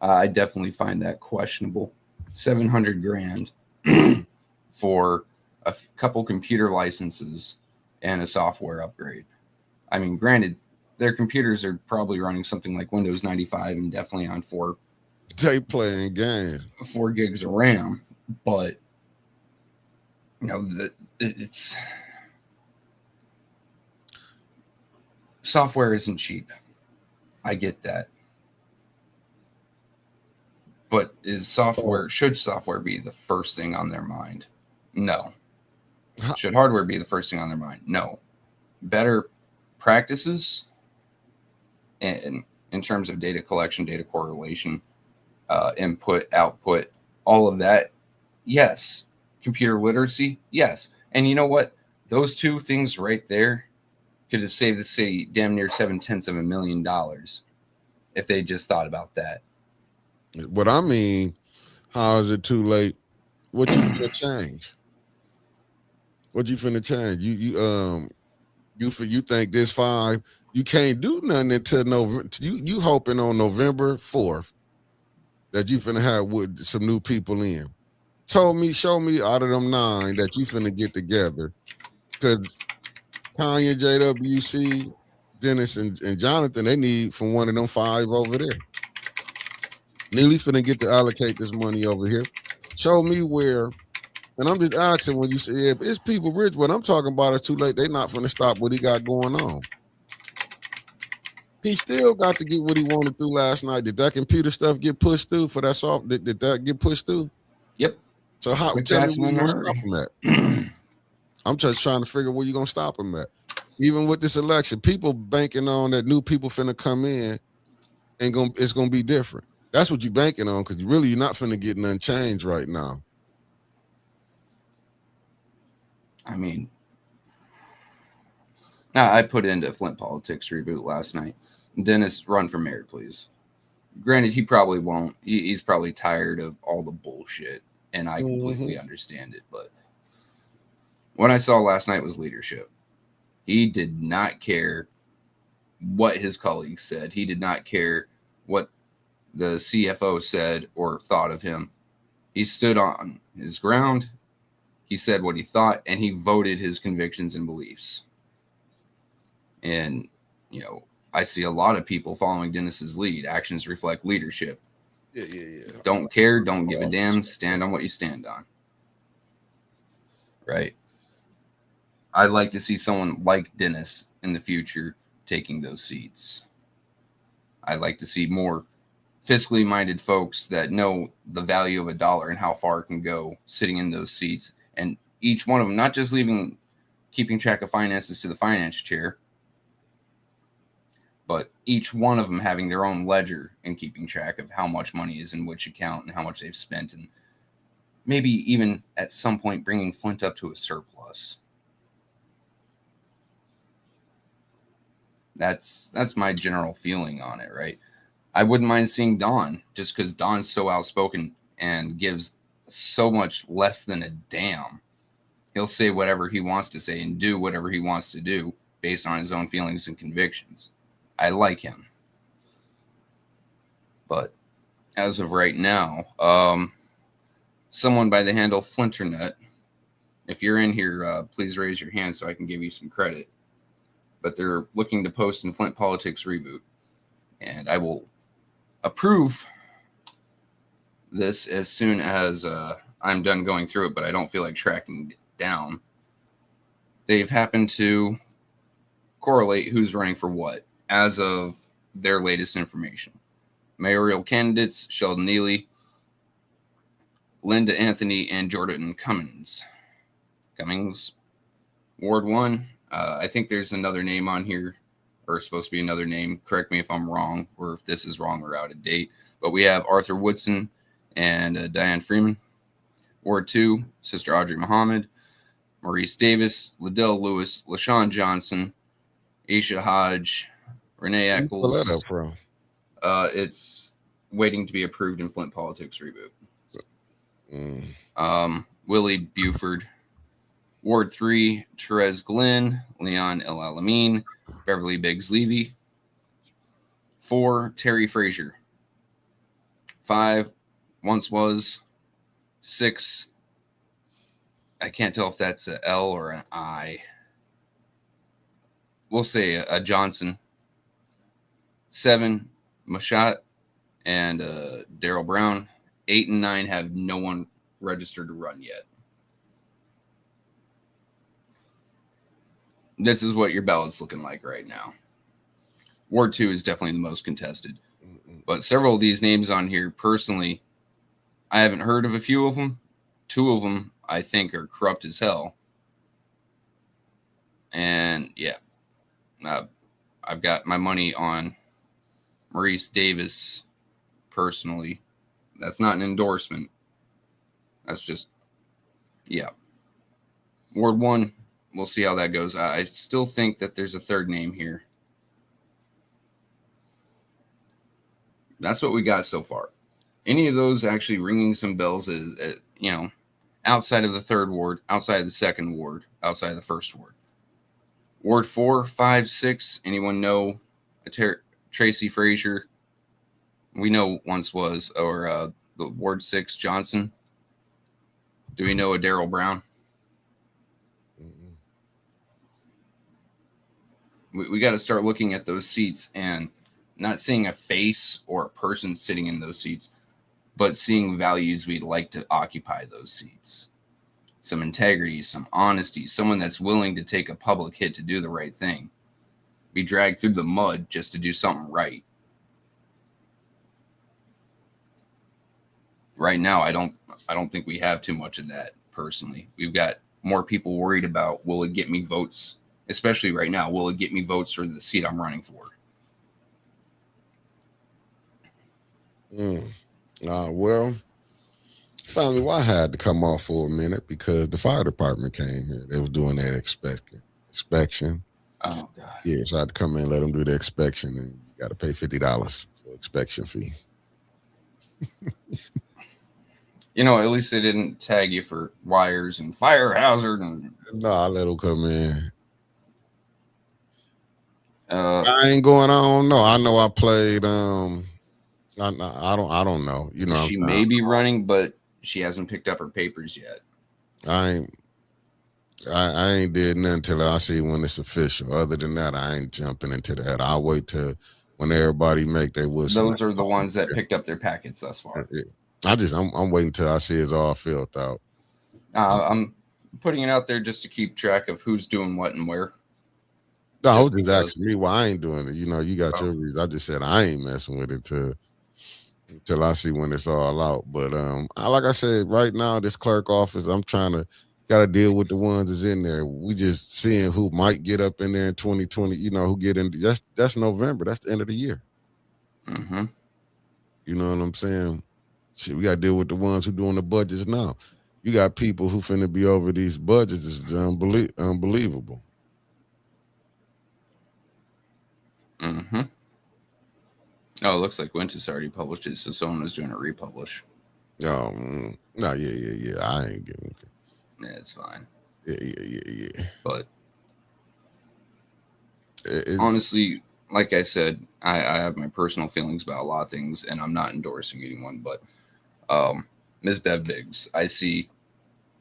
I definitely find that questionable. $700,000 for a couple computer licenses and a software upgrade. I mean, granted, their computers are probably running something like Windows 95 and definitely on 4 playing games, 4 gigs of RAM, but you know it's software isn't cheap. I get that. But should software be the first thing on their mind? No. Should hardware be the first thing on their mind? No. Better practices in terms of data collection, data correlation, input, output, all of that, yes. Computer literacy, yes. And you know what? Those two things right there could have saved the city damn near $700 million if they just thought about that. What I mean, how is it too late? What you finna change? What you finna change? You think this 5? You can't do nothing until November. You hoping on November 4th that you finna have with some new people in. Show me out of them 9 that you finna get together, because Tanya, JWC, Dennis, and Jonathan, they need from one of them 5 over there. Neely finna get to allocate this money over here. Show me where, and I'm just asking when you say, if it's people rich, what I'm talking about is too late. They not finna stop what he got going on. He still got to get what he wanted through last night. Did that computer stuff get pushed through for that soft? Did that get pushed through? Yep. So how tell me where you gonna stop him at? I'm just trying to figure where you gonna stop him at. Even with this election, people banking on that new people finna come in and it's gonna be different. That's what you're banking on, because you're not finna get nothing changed right now. I mean, I put into Flint Politics Reboot last night. Dennis, run for mayor, please. Granted, he probably won't. He's probably tired of all the bullshit, and I completely understand it. But what I saw last night was leadership. He did not care what his colleagues said. He did not care what the CFO said or thought of him. He stood on his ground. He said what he thought, and he voted his convictions and beliefs. And, I see a lot of people following Dennis's lead. Actions reflect leadership. Yeah. Don't care, don't give a damn, stand on what you stand on. Right? I'd like to see someone like Dennis in the future taking those seats. I'd like to see more fiscally minded folks that know the value of a dollar and how far it can go sitting in those seats. And each one of them, not just keeping track of finances to the finance chair, but each one of them having their own ledger and keeping track of how much money is in which account and how much they've spent. And maybe even at some point bringing Flint up to a surplus. That's my general feeling on it, right? I wouldn't mind seeing Don, just because Don's so outspoken and gives so much less than a damn. He'll say whatever he wants to say and do whatever he wants to do based on his own feelings and convictions. I like him. But as of right now, someone by the handle Flinternet, if you're in here, please raise your hand so I can give you some credit. But they're looking to post in Flint Politics Reboot. And I will approve this as soon as I'm done going through it, but I don't feel like tracking it down. They've happened to correlate who's running for what as of their latest information. Mayoral candidates: Sheldon Neely, Linda Anthony, and Jordan Cummings. Ward 1, I think there's another name on here, or supposed to be another name. Correct me if I'm wrong, or if this is wrong or out of date. But we have Arthur Woodson and Diane Freeman. Ward 2, Sister Audrey Muhammad, Maurice Davis, Liddell Lewis, LaShawn Johnson, Aisha Hodge, Renee Eccles. Where you pull that up from? It's waiting to be approved in Flint Politics Reboot. Willie Buford. Ward 3, Therese Glenn, Leon El Alamin, Beverly Biggs Levy. 4, Terry Frazier. 5, Once Was. 6, I can't tell if that's an L or an I. We'll say a Johnson. 7, Mashat and Daryl Brown. 8 and 9 have no one registered to run yet. This is what your ballot's looking like right now. Ward 2 is definitely the most contested. But several of these names on here, personally, I haven't heard of a few of them. 2 of them, I think, are corrupt as hell. And, yeah. I've got my money on Maurice Davis, personally. That's not an endorsement. That's just, yeah. Ward 1, we'll see how that goes. I still think that there's a third name here. That's what we got so far. Any of those actually ringing some bells is, outside of the third ward, outside of the second ward, outside of the first ward. Ward 4, 5, 6, anyone know Tracy Frazier? We know Once Was, or the Ward 6, Johnson. Do we know a Daryl Brown? We got to start looking at those seats and not seeing a face or a person sitting in those seats, but seeing values we'd like to occupy those seats. Some integrity, some honesty, someone that's willing to take a public hit to do the right thing. Be dragged through the mud just to do something right. Right now, I don't think we have too much of that, personally. We've got more people worried about, will it get me votes? Especially right now, will it get me votes for the seat I'm running for? Well, family, I had to come off for a minute because the fire department came here. They was doing that inspection. Oh, God. Yeah, so I had to come in and let them do the inspection, and you got to pay $50 for inspection fee. At least they didn't tag you for wires and fire hazard. And No, I let them come in. I ain't going. I don't know. I know I played. I don't know. She may be running, but she hasn't picked up her papers yet. I ain't did nothing till I see when it's official. Other than that, I ain't jumping into that. I'll wait till when everybody make their whistle. Those are the ones that picked up their packets thus far. I'm waiting till I see it's all filled out. I'm putting it out there just to keep track of who's doing what and where. No, I was just asking me why I ain't doing it. You got your reasons. I just said I ain't messing with it till I see when it's all out. But like I said, right now, this clerk office, I'm gotta deal with the ones that's in there. We just seeing who might get up in there in 2020, who get in. That's November. That's the end of the year. Mm-hmm. You know what I'm saying? Shit, we gotta deal with the ones who doing the budgets now. You got people who finna be over these budgets. It's unbelievable. Mm-hmm. Oh, it looks like Winter's already published it, so someone was doing a republish. Oh, no, yeah. I ain't giving. Yeah, it's fine. Yeah. But honestly, like I said, I have my personal feelings about a lot of things, and I'm not endorsing anyone. But Ms. Bev Biggs, I see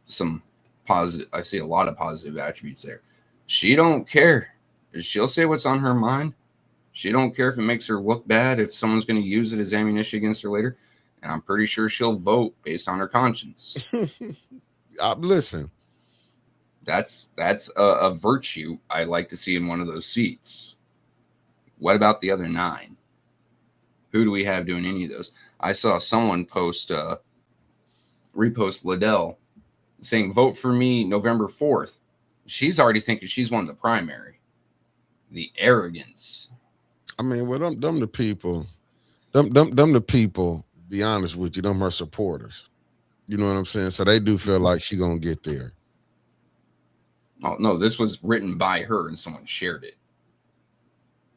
some positive. I see a lot of positive attributes there. She don't care. She'll say what's on her mind. She don't care if it makes her look bad, if someone's going to use it as ammunition against her later. And I'm pretty sure she'll vote based on her conscience. Listen, that's a virtue I like to see in one of those seats. What about the other 9? Who do we have doing any of those? I saw someone repost Liddell saying, vote for me November 4th. She's already thinking she's won the primary. The arrogance. I mean, well, them the people, them the people, be honest with you, them her supporters. You know what I'm saying? So they do feel like she gonna get there. Oh, no, this was written by her and someone shared it.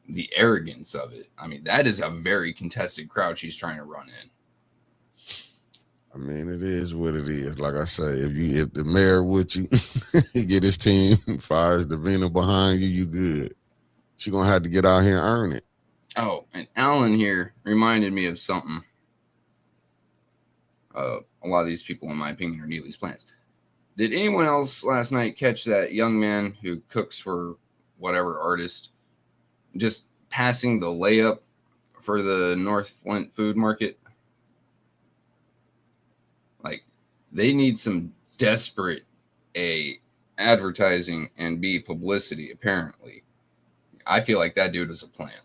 The arrogance of it. I mean, that is a very contested crowd she's trying to run in. I mean, it is what it is. Like I say, if the mayor with you, he get his team, fires Davina behind you, you good. She gonna have to get out here and earn it. Oh, and Alan here reminded me of something. A lot of these people, in my opinion, are Neely's plants. Did anyone else last night catch that young man who cooks for whatever artist just passing the layup for the North Flint food market? Like, they need some desperate A, advertising, and B, publicity, apparently. I feel like that dude was a plant.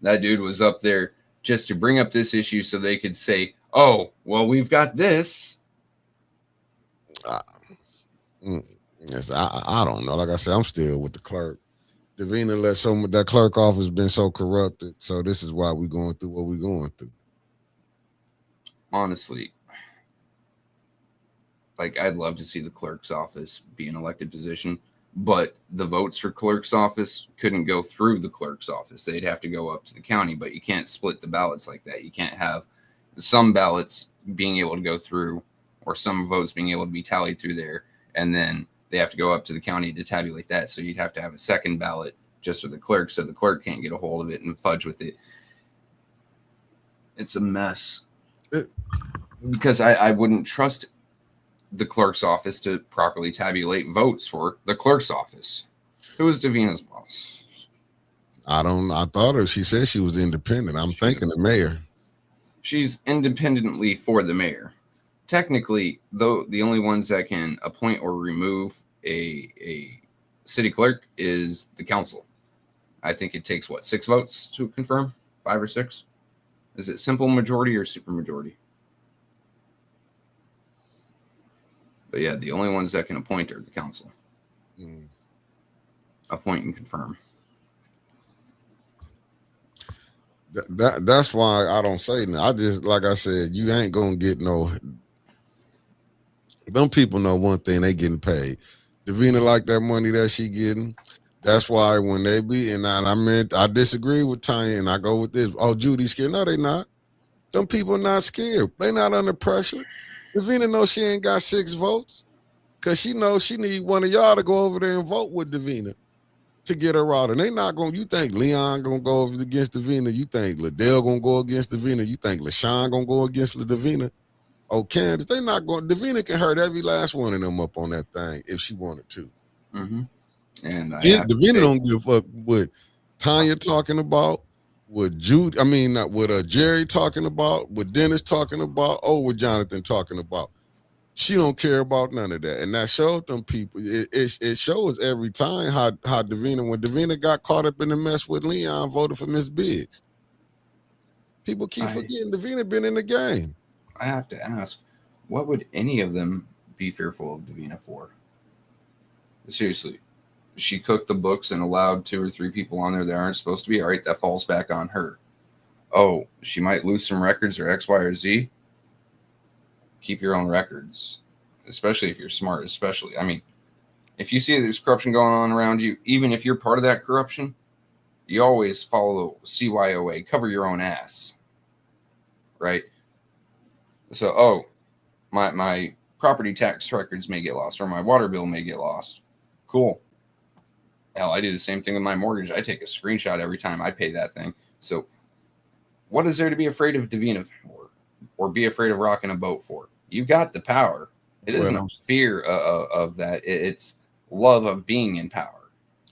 That dude was up there just to bring up this issue so they could say, oh, well, we've got this. Yes, I don't know. Like I said, I'm still with the clerk. Davina let that clerk office been so corrupted. So this is why we're going through what we're going through. Honestly, like, I'd love to see the clerk's office be an elected position, but the votes for clerk's office couldn't go through the clerk's office. They'd have to go up to the county, but you can't split the ballots like that. You can't have some ballots being able to go through or some votes being able to be tallied through there, and then they have to go up to the county to tabulate that. So you'd have to have a second ballot just for the clerk, so the clerk can't get a hold of it and fudge with it. It's a mess. Because I wouldn't trust the clerk's office to properly tabulate votes for the clerk's office. Who is Davina's boss? I thought her. She said she was independent. I'm thinking the mayor. She's independently for the mayor. Technically, though, the only ones that can appoint or remove a city clerk is the council. I think it takes, 6 votes to confirm? 5 or 6? Is it simple majority or super majority? But yeah, the only ones that can appoint are the council. Appoint and confirm. That's why I don't say nothing. I just, like I said, you ain't gonna get no. Them people know one thing: they getting paid. Davina like that money that she getting. That's why when they be, and I disagree with Tanya, and I go with this. Oh, Judy's scared. No, they not. Them people not scared. They not under pressure. Davina knows she ain't got 6 votes because she knows she need one of y'all to go over there and vote with Davina to get her out. And they not going to, you think Leon going to go against Davina? You think Liddell going to go against Davina? You think LaShawn going to go against Davina? Oh, Kansas, they not going. Davina can hurt every last one of them up on that thing if she wanted to. Mm-hmm. And Davina don't give a fuck what Tanya talking about, what Jude, not what Jerry talking about, what Dennis talking about, or what Jonathan talking about. She don't care about none of that. And that showed them people, it shows every time how Davina, when Davina got caught up in the mess with Leon, voted for Miss Biggs. People keep forgetting Davina been in the game. I have to ask, what would any of them be fearful of Davina for? Seriously. She cooked the books and allowed 2 or 3 people on there that aren't supposed to be. All right, that falls back on her. Oh, she might lose some records or X, Y, or Z. Keep your own records, especially if you're smart. Especially, if you see there's corruption going on around you, even if you're part of that corruption, you always follow CYOA. Cover your own ass, right? So, my property tax records may get lost, or my water bill may get lost. Cool. Hell, I do the same thing with my mortgage. I take a screenshot every time I pay that thing. So what is there to be afraid of Davina for, or be afraid of rocking a boat for? You've got the power. It isn't fear of that. It's love of being in power.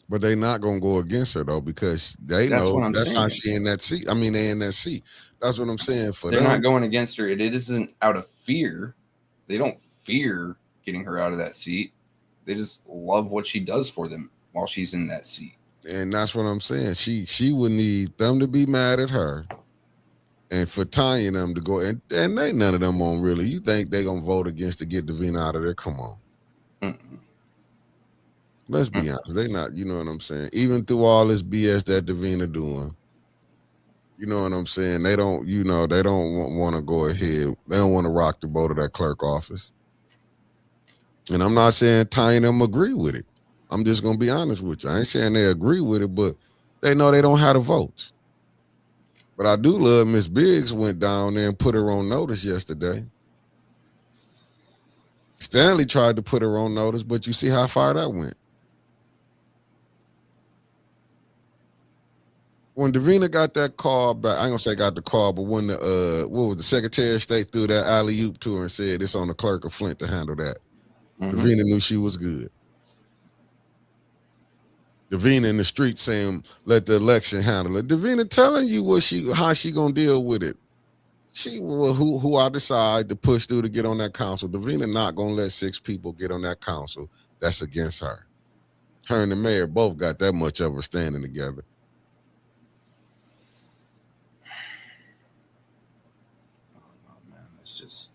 But they not gonna go against her though, because they That's know what I'm that's how saying. she in that seat. I mean, they in that seat. That's what I'm saying. For They're them, not going against her. It isn't out of fear. They don't fear getting her out of that seat. They just love what she does for them while she's in that seat. and that's what I'm saying. She would need them to be mad at her, and for Tanya and them to go, and they none of them won't really. You think they gonna vote against to get Davina out of there? Come on. Mm-mm. Let's be honest. They not, you know what I'm saying? Even through all this BS that Davina doing, you know what I'm saying? They don't, they don't want to go ahead. They don't want to rock the boat of that clerk office. And I'm not saying Tanya and them agree with it. I'm just gonna be honest with you. I ain't saying they agree with it, but they know they don't have the votes. But I do love Miss Biggs went down there and put her on notice yesterday. Stanley tried to put her on notice, but you see how far that went. When Davina got that call back, I ain't gonna say got the call, but when the Secretary of State threw that alley-oop to her and said it's on the clerk of Flint to handle that, Davina knew she was good. Davina in the street saying, let the election handle it. Davina telling you how she gonna deal with it. She who I decide to push through to get on that council. Davina not gonna let 6 people get on that council that's against her. Her and the mayor both got that much of her standing together. It's just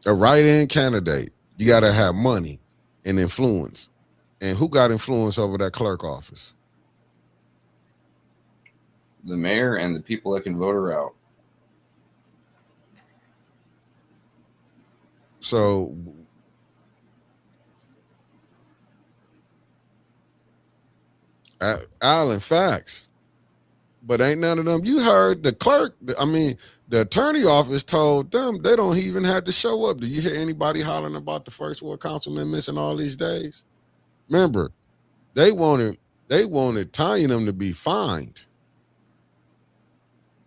a write-in candidate. You gotta have money and influence. And who got influence over that clerk office? the mayor and the people that can vote her out. So Alan, facts. But ain't none of them. You heard the clerk, the attorney office told them they don't even have to show up. Do you hear anybody hollering about the first ward councilman missing all these days? Remember, they wanted Tanya them to be fined.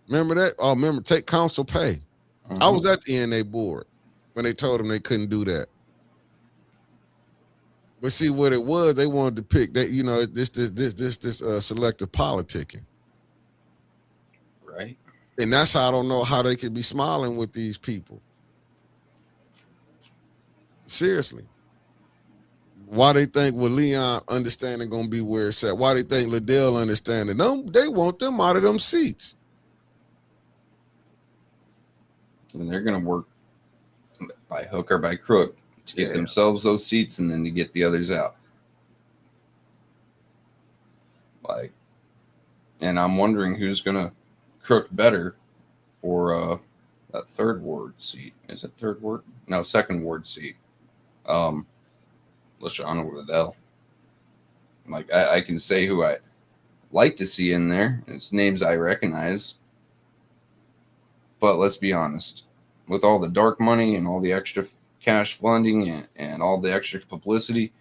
Remember that? Oh, remember, take council pay. Mm-hmm. I was at the NA board when they told them they couldn't do that. But see what it was, they wanted to pick that, this selective politicking. Right. And that's how I don't know how they could be smiling with these people. Seriously. Why they think with Leon understanding gonna be where it's at? Why they think Liddell understanding? Them, they want them out of them seats. And they're gonna work by hook or by crook to get themselves those seats and then to get the others out. And I'm wondering who's gonna crook better for that third ward seat. Is it third ward? No, second ward seat. LaShawna Liddell. I can say who I like to see in there. It's names I recognize. But let's be honest. With all the dark money and all the extra cash funding and all the extra publicity,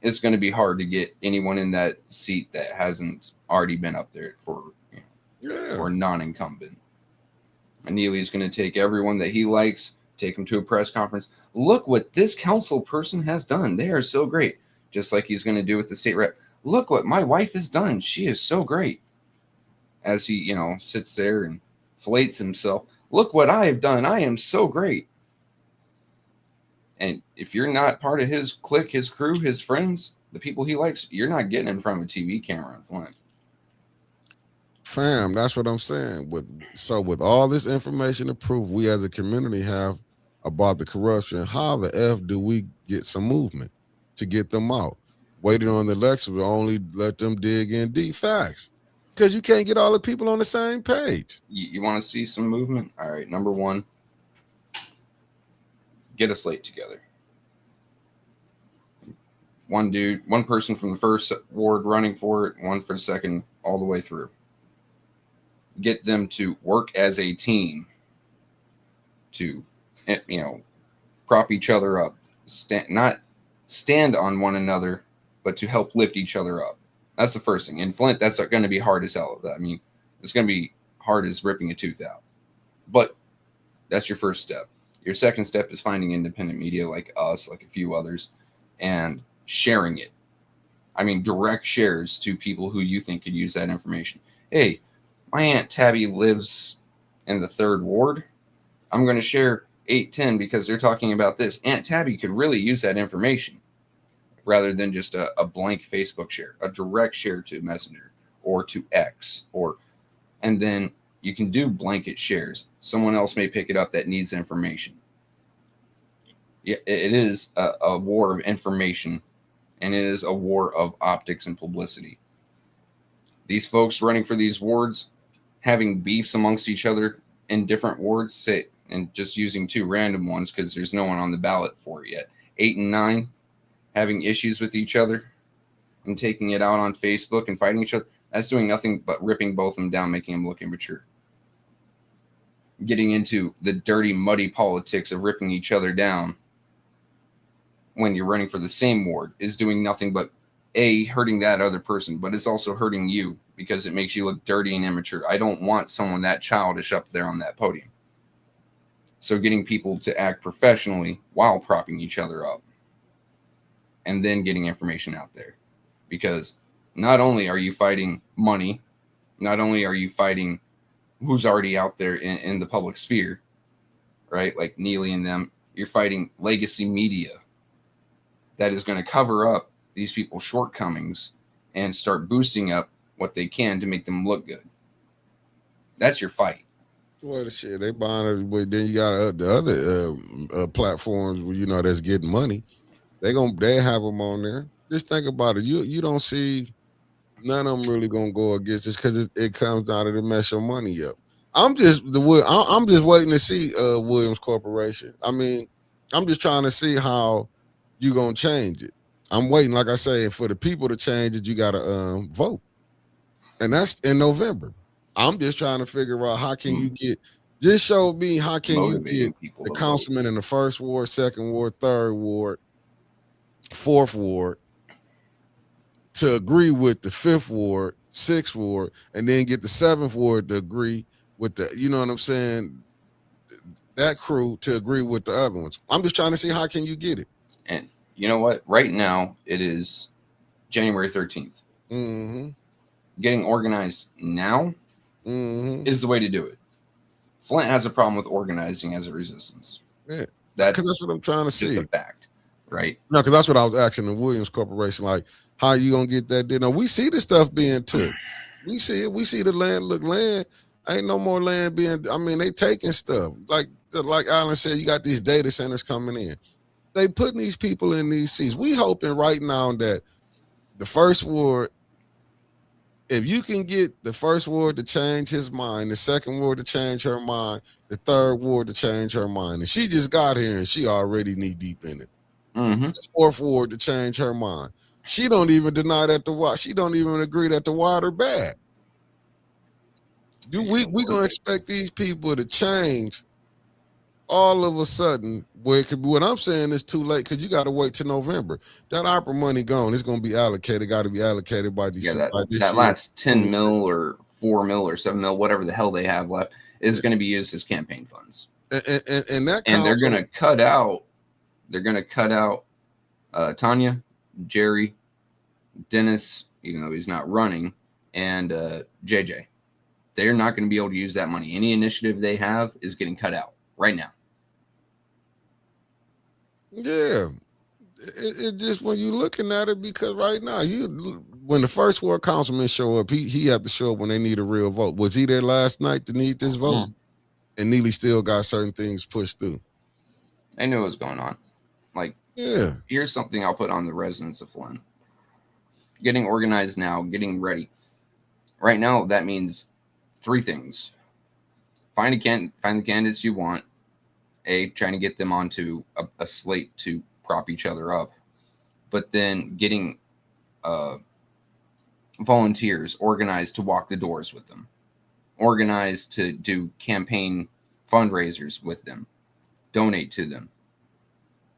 it's going to be hard to get anyone in that seat that hasn't already been up there for non-incumbent. And Neely's going to take everyone that he likes, take them to a press conference. Look what this council person has done. They are so great. Just like he's going to do with the state rep. Look what my wife has done. She is so great. As he, sits there and flates himself. Look what I have done. I am so great. And if you're not part of his clique, his crew, his friends, the people he likes, you're not getting in front of a TV camera in Flint. Fam, that's what I'm saying. With all this information to prove we as a community have about the corruption, how the F do we get some movement to get them out? Waiting on the election will only let them dig in deep facts. Because you can't get all the people on the same page. You want to see some movement? All right, number one, get a slate together. One person from the first ward running for it, one for the second, all the way through. Get them to work as a team to, prop each other up. Not stand on one another, but to help lift each other up. That's the first thing. In Flint, that's going to be hard as hell. I mean, it's going to be hard as ripping a tooth out. But that's your first step. Your second step is finding independent media like us, like a few others, and sharing it. I mean, direct shares to people who you think could use that information. Hey, my Aunt Tabby lives in the 3rd Ward. I'm going to share 810 because they're talking about this. Aunt Tabby could really use that information rather than just a blank Facebook share, a direct share to Messenger or to X, and then you can do blanket shares. Someone else may pick it up that needs information. Yeah, it is a war of information, and it is a war of optics and publicity. These folks running for these wards, having beefs amongst each other in different wards, say, and just using 2 random ones because there's no one on the ballot for it yet. 8 and 9, having issues with each other and taking it out on Facebook and fighting each other. That's doing nothing but ripping both of them down, making them look immature. Getting into the dirty, muddy politics of ripping each other down when you're running for the same ward is doing nothing but hurting that other person, but it's also hurting you because it makes you look dirty and immature. I don't want someone that childish up there on that podium. So getting people to act professionally while propping each other up and then getting information out there, because not only are you fighting money, not only are you fighting who's already out there in the public sphere, right? Like Neely and them, you're fighting legacy media that is going to cover up these people's shortcomings and start boosting up what they can to make them look good. That's your fight. Well, the shit, they buying it, but then you got the other platforms where, you know, that's getting money. They have them on there. Just think about it. You don't see none of them really gonna go against this because it comes down to mess your money up. I'm just waiting to see Williams Corporation. I mean, I'm just trying to see how you gonna change it. I'm waiting, like I say, for the people to change it. You gotta vote, and that's in November. I'm just trying to figure out how can you get. Just show me how can you get the councilman in the 1st Ward, 2nd Ward, 3rd Ward, 4th Ward to agree with the 5th Ward, 6th Ward, and then get the 7th Ward to agree with the, you know what I'm saying, that crew to agree with the other ones. I'm just trying to see how can you get it. And you know what? Right now, it is January 13th. Mm-hmm. Getting organized now is the way to do it. Flint has a problem with organizing as a resistance. Yeah, that's what I'm trying to see. Just a fact, right? No, because that's what I was asking the Williams Corporation, like, how are you gonna get that done? Now, we see the stuff being took. We see it. We see the land. Look, land ain't no more land being. I mean, they taking stuff. Like Alan said, you got these data centers coming in. They putting these people in these seats. We hoping right now that the 1st Ward, if you can get the 1st Ward to change his mind, the 2nd Ward to change her mind, the 3rd Ward to change her mind, and she just got here and she already knee deep in it. The 4th Ward to change her mind. She don't even deny that she don't even agree that the water bad. We gonna expect these people to change all of a sudden? Where it could be, what I'm saying is too late because you got to wait till November. That opera money gone. It's gonna be allocated. Got to be allocated by December. That last 10 mil or 4 mil or 7 mil, whatever the hell they have left, is going to be used as campaign funds. And they're going to cut out. They're going to cut out Tanya, Jerry, Dennis, even though he's not running, and JJ. They're not going to be able to use that money. Any initiative they have is getting cut out right now. Yeah. It just, when you're looking at it, because right now, when the 1st Ward councilman show up, he had to show up when they need a real vote. Was he there last night to need this vote? And Neely still got certain things pushed through. I knew what was going on. Like, yeah. Here's something I'll put on the residents of Flint. Getting organized now, getting ready. Right now, that means 3 things. Find the candidates you want. Trying to get them onto a slate to prop each other up. But then getting volunteers organized to walk the doors with them. Organized to do campaign fundraisers with them. Donate to them.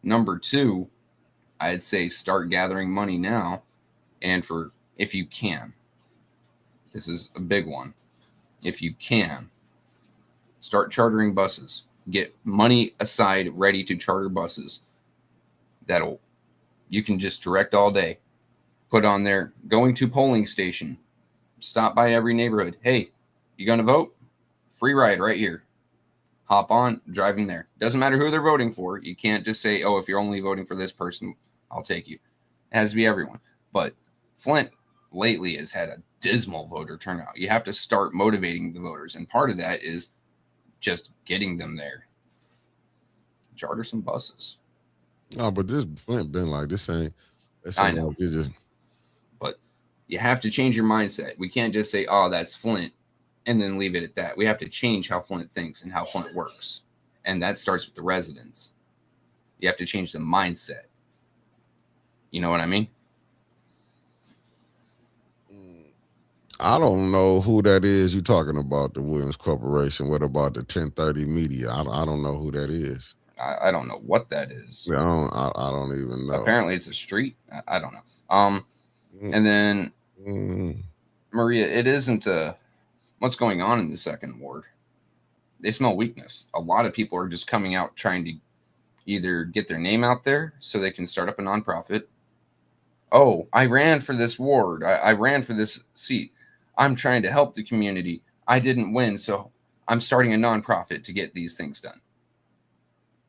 Number 2, I'd say start gathering money now. And if you can, this is a big one. If you can, start chartering buses. Get money aside, ready to charter buses. You can just direct all day. put on there, going to polling station, stop by every neighborhood. Hey, you going to vote? Free ride right here. Hop on, driving there. Doesn't matter who they're voting for. You can't just say, oh, if you're only voting for this person, I'll take you. It has to be everyone. But Flint lately has had a dismal voter turnout. You have to start motivating the voters. And part of that is just getting them there. Charter some buses. No, but this Flint been like this ain't. I know. Like just... But you have to change your mindset. We can't just say, oh, that's Flint, and then leave it at that. We have to change how Flint thinks and how Flint works. And that starts with the residents. You have to change the mindset. You know what I mean? I don't know who that is you're talking about, the Williams Corporation. What about the 1030 Media? I don't know who that is. I don't know what that is. Yeah, I don't even know. Apparently it's a street. I don't know. And then Maria, it isn't what's going on in the second ward. They smell weakness. A lot of people are just coming out trying to either get their name out there so they can start up a nonprofit. Oh, I ran for this ward. I ran for this seat. I'm trying to help the community. I didn't win, so I'm starting a nonprofit to get these things done.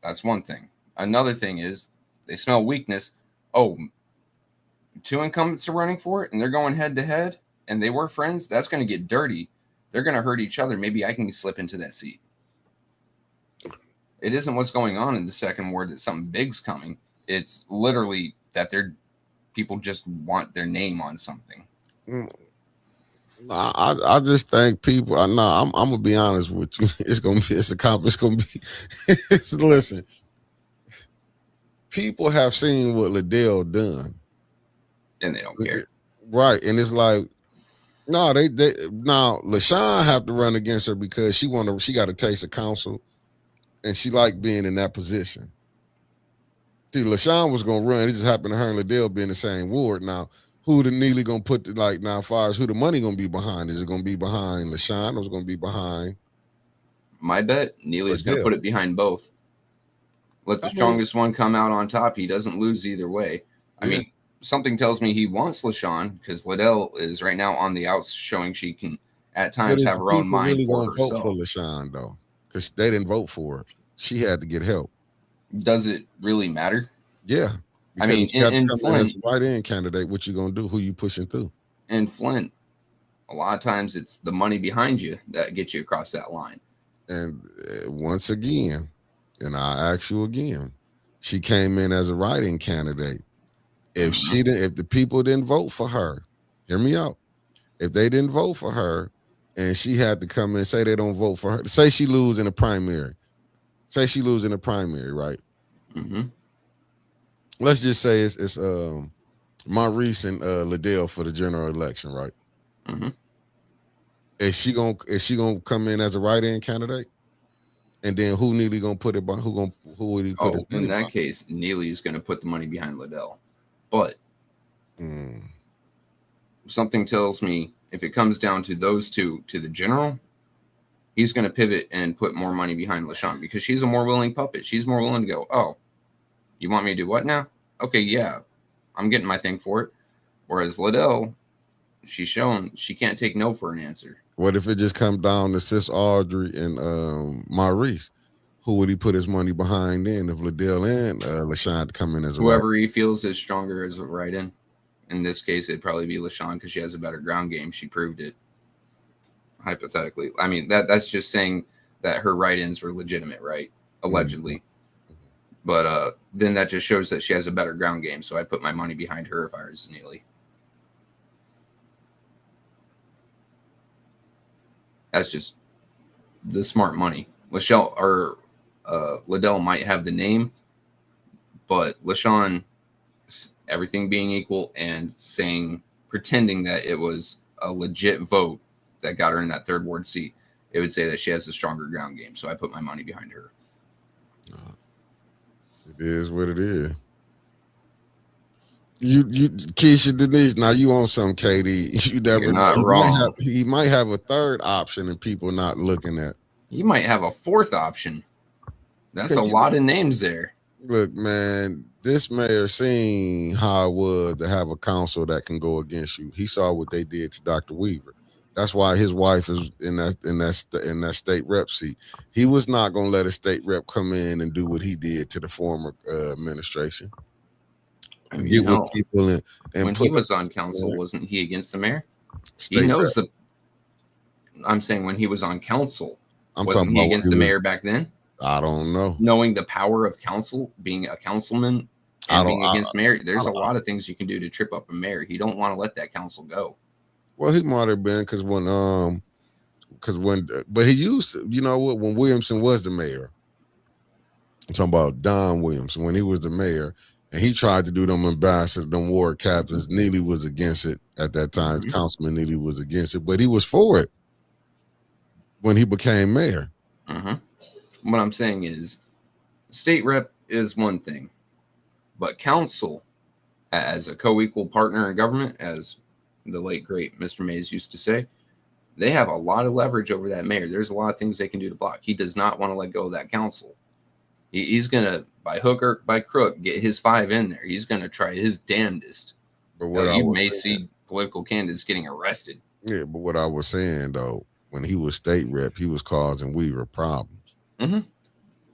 That's one thing. Another thing is they smell weakness. Oh, 2 incumbents are running for it, and they're going head to head, and they were friends. That's going to get dirty. They're going to hurt each other. Maybe I can slip into that seat. It isn't what's going on in the second ward that something big's coming. It's literally that people just want their name on something. I just think people. I'm gonna be honest with you. It's gonna be. Listen, people have seen what Liddell done, and they don't care, right? And it's like, no, they now LaShawn have to run against her because she got a taste of council, and she liked being in that position. See, LaShawn was gonna run. It just happened to her and Liddell be in the same ward. Now, who the Neely gonna put now as far as who the money gonna be behind? Is it gonna be behind LaShawn or is it gonna be behind? My bet, Neely's gonna put it behind both. Let the strongest one come out on top. He doesn't lose either way. I mean, something tells me he wants LaShawn because Liddell is right now on the outs, showing she can at times have her own mind. Really gonna vote for LaShawn though, because they didn't vote for her. She had to get help. Does it really matter? Yeah. I mean, in Flint, as a write-in candidate, what you gonna do? Who you pushing through? In Flint, a lot of times it's the money behind you that gets you across that line. And once again, and I ask you again, she came in as a write-in candidate. If if the people didn't vote for her, hear me out. If they didn't vote for her, and she had to come in and say they don't vote for her, say she lose in a primary. Say she lose in a primary, right? Mm-hmm. Let's just say it's Maurice and Liddell for the general election, right? Mm-hmm. Is she gonna come in as a write-in candidate? And then who Neely gonna put it by? Who would he put? In that case, Neely's gonna put the money behind Liddell. But something tells me if it comes down to those two to the general, he's gonna pivot and put more money behind LaShawn because she's a more willing puppet. She's more willing to go, oh, you want me to do what now? Okay, yeah, I'm getting my thing for it. Whereas Liddell, she's shown she can't take no for an answer. What if it just come down to Sis Audrey and Maurice? Who would he put his money behind then if Liddell and LaShawn come in as a whoever he feels is stronger as a write-in? In this case, it'd probably be LaShawn because she has a better ground game. She proved it. Hypothetically, I mean that's just saying that her write-ins were legitimate, right? Allegedly. But then that just shows that she has a better ground game. So I put my money behind her if I was Neely. That's just the smart money. Liddell might have the name, but LaShawn, everything being equal and pretending that it was a legit vote that got her in that third ward seat, it would say that she has a stronger ground game. So I put my money behind her. It is what it is. You Keisha Denise, now you on some KD. You never not wrong. He might have a third option and people not looking at. He might have a fourth option. That's a lot of names there. Look, man, this mayor seen how it was to have a council that can go against you. He saw what they did to Dr. Weaver. That's why his wife is in that state rep seat. He was not going to let a state rep come in and do what he did to the former administration. I mean, Get with people and when put he was on council, wasn't he against the mayor? He state knows rep. I'm saying when he was on council, I'm wasn't talking he about against the mayor back then? I don't know. Knowing the power of council, being a councilman, and being against mayor, there's a lot of things you can do to trip up a mayor. You don't want to let that council go. Well, he might have been because but he used to, you know what, when Williamson was the mayor. I'm talking about Don Williamson when he was the mayor, and he tried to do them ambassadors, them ward captains. Neely was against it at that time. Mm-hmm. Councilman Neely was against it, but he was for it when he became mayor. Mm-hmm. What I'm saying is, state rep is one thing, but council, as a co-equal partner in government, as the late great Mr. Mays used to say, they have a lot of leverage over that mayor. There's a lot of things they can do to block. He does not want to let go of that council. He's going to, by hook or by crook, get his 5 in there. He's going to try his damnedest. But what you may see political candidates getting arrested. Yeah, but what I was saying, though, when he was state rep, he was causing Weaver problems. Mm-hmm.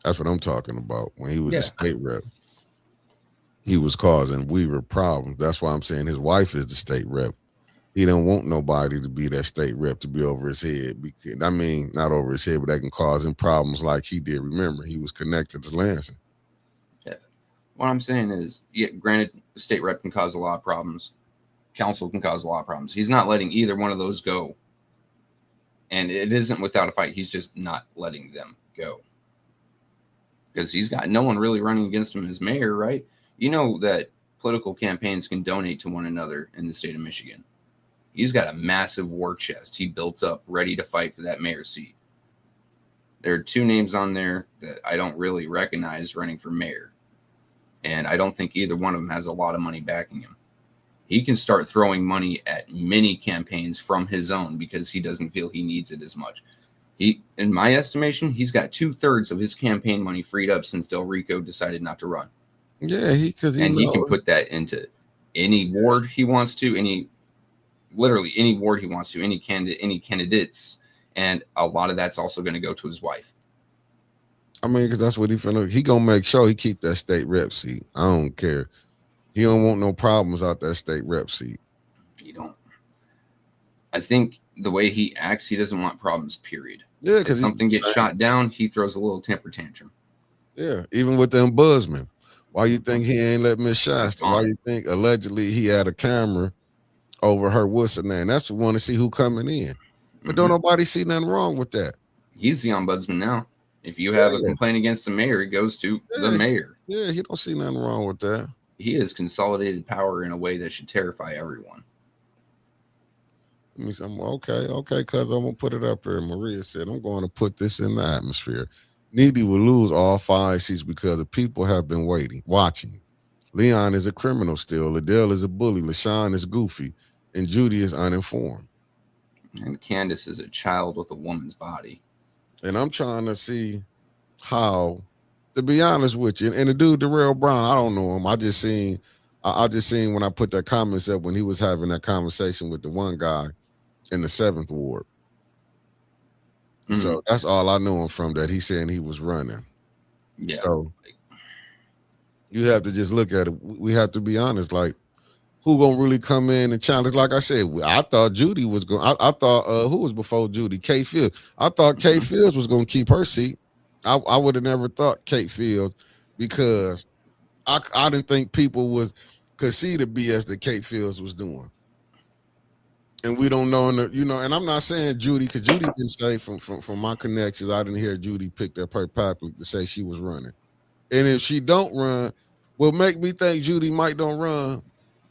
That's what I'm talking about. When he was a state rep, he was causing Weaver problems. That's why I'm saying his wife is the state rep. He don't want nobody to be that state rep to be over his head. Because, I mean, not over his head, but that can cause him problems like he did. Remember, he was connected to Lansing. Yeah. What I'm saying is, yeah, granted, the state rep can cause a lot of problems. Council can cause a lot of problems. He's not letting either one of those go. And it isn't without a fight. He's just not letting them go. Because he's got no one really running against him as mayor, right? You know that political campaigns can donate to one another in the state of Michigan. He's got a massive war chest he built up ready to fight for that mayor seat. There are 2 names on there that I don't really recognize running for mayor. And I don't think either one of them has a lot of money backing him. He can start throwing money at many campaigns from his own because he doesn't feel he needs it as much. In my estimation, he's got 2/3 of his campaign money freed up since Del Rico decided not to run. Yeah, he can put that into any ward he wants to, literally any ward he wants to, any candidate, any candidates, and a lot of that's also going to go to his wife. I mean, because that's what he gonna make sure he keep that state rep seat. I don't care. He don't want no problems out that state rep seat. He don't. I think the way he acts, he doesn't want problems, period. Yeah, because something gets shot down, he throws a little temper tantrum. Yeah, even with the ombudsman. Why you think he ain't let Miss Shasta? Why you think allegedly he had a camera over her? What's her name? That's what want to see who coming in. But don't nobody see nothing wrong with that. He's the ombudsman now. If you have a complaint against the mayor, it goes to the mayor. Yeah, he don't see nothing wrong with that. He has consolidated power in a way that should terrify everyone. Okay, cuz I'm gonna put it up here. Maria said, I'm going to put this in the atmosphere. Needy will lose all 5 seats because the people have been watching. Leon is a criminal still. Liddell is a bully. LaShawn is goofy. And Judy is uninformed. And Candace is a child with a woman's body. And I'm trying to see how, to be honest with you, and the dude Darrell Brown, I don't know him. I just seen when I put that comments up when he was having that conversation with the one guy in the 7th ward. Mm-hmm. So that's all I know him from, that he's saying he was running. Yeah. So you have to just look at it. We have to be honest, like, who gonna really come in and challenge? Like I said, I thought Judy was going. I thought who was before Judy? Kate Fields. I thought Kate Fields was gonna keep her seat. I would have never thought Kate Fields, because I didn't think people could see the BS that Kate Fields was doing. And we don't know, and I'm not saying Judy, because Judy didn't say from my connections, I didn't hear Judy picked up her public to say she was running. And if she don't run, will make me think Judy might don't run,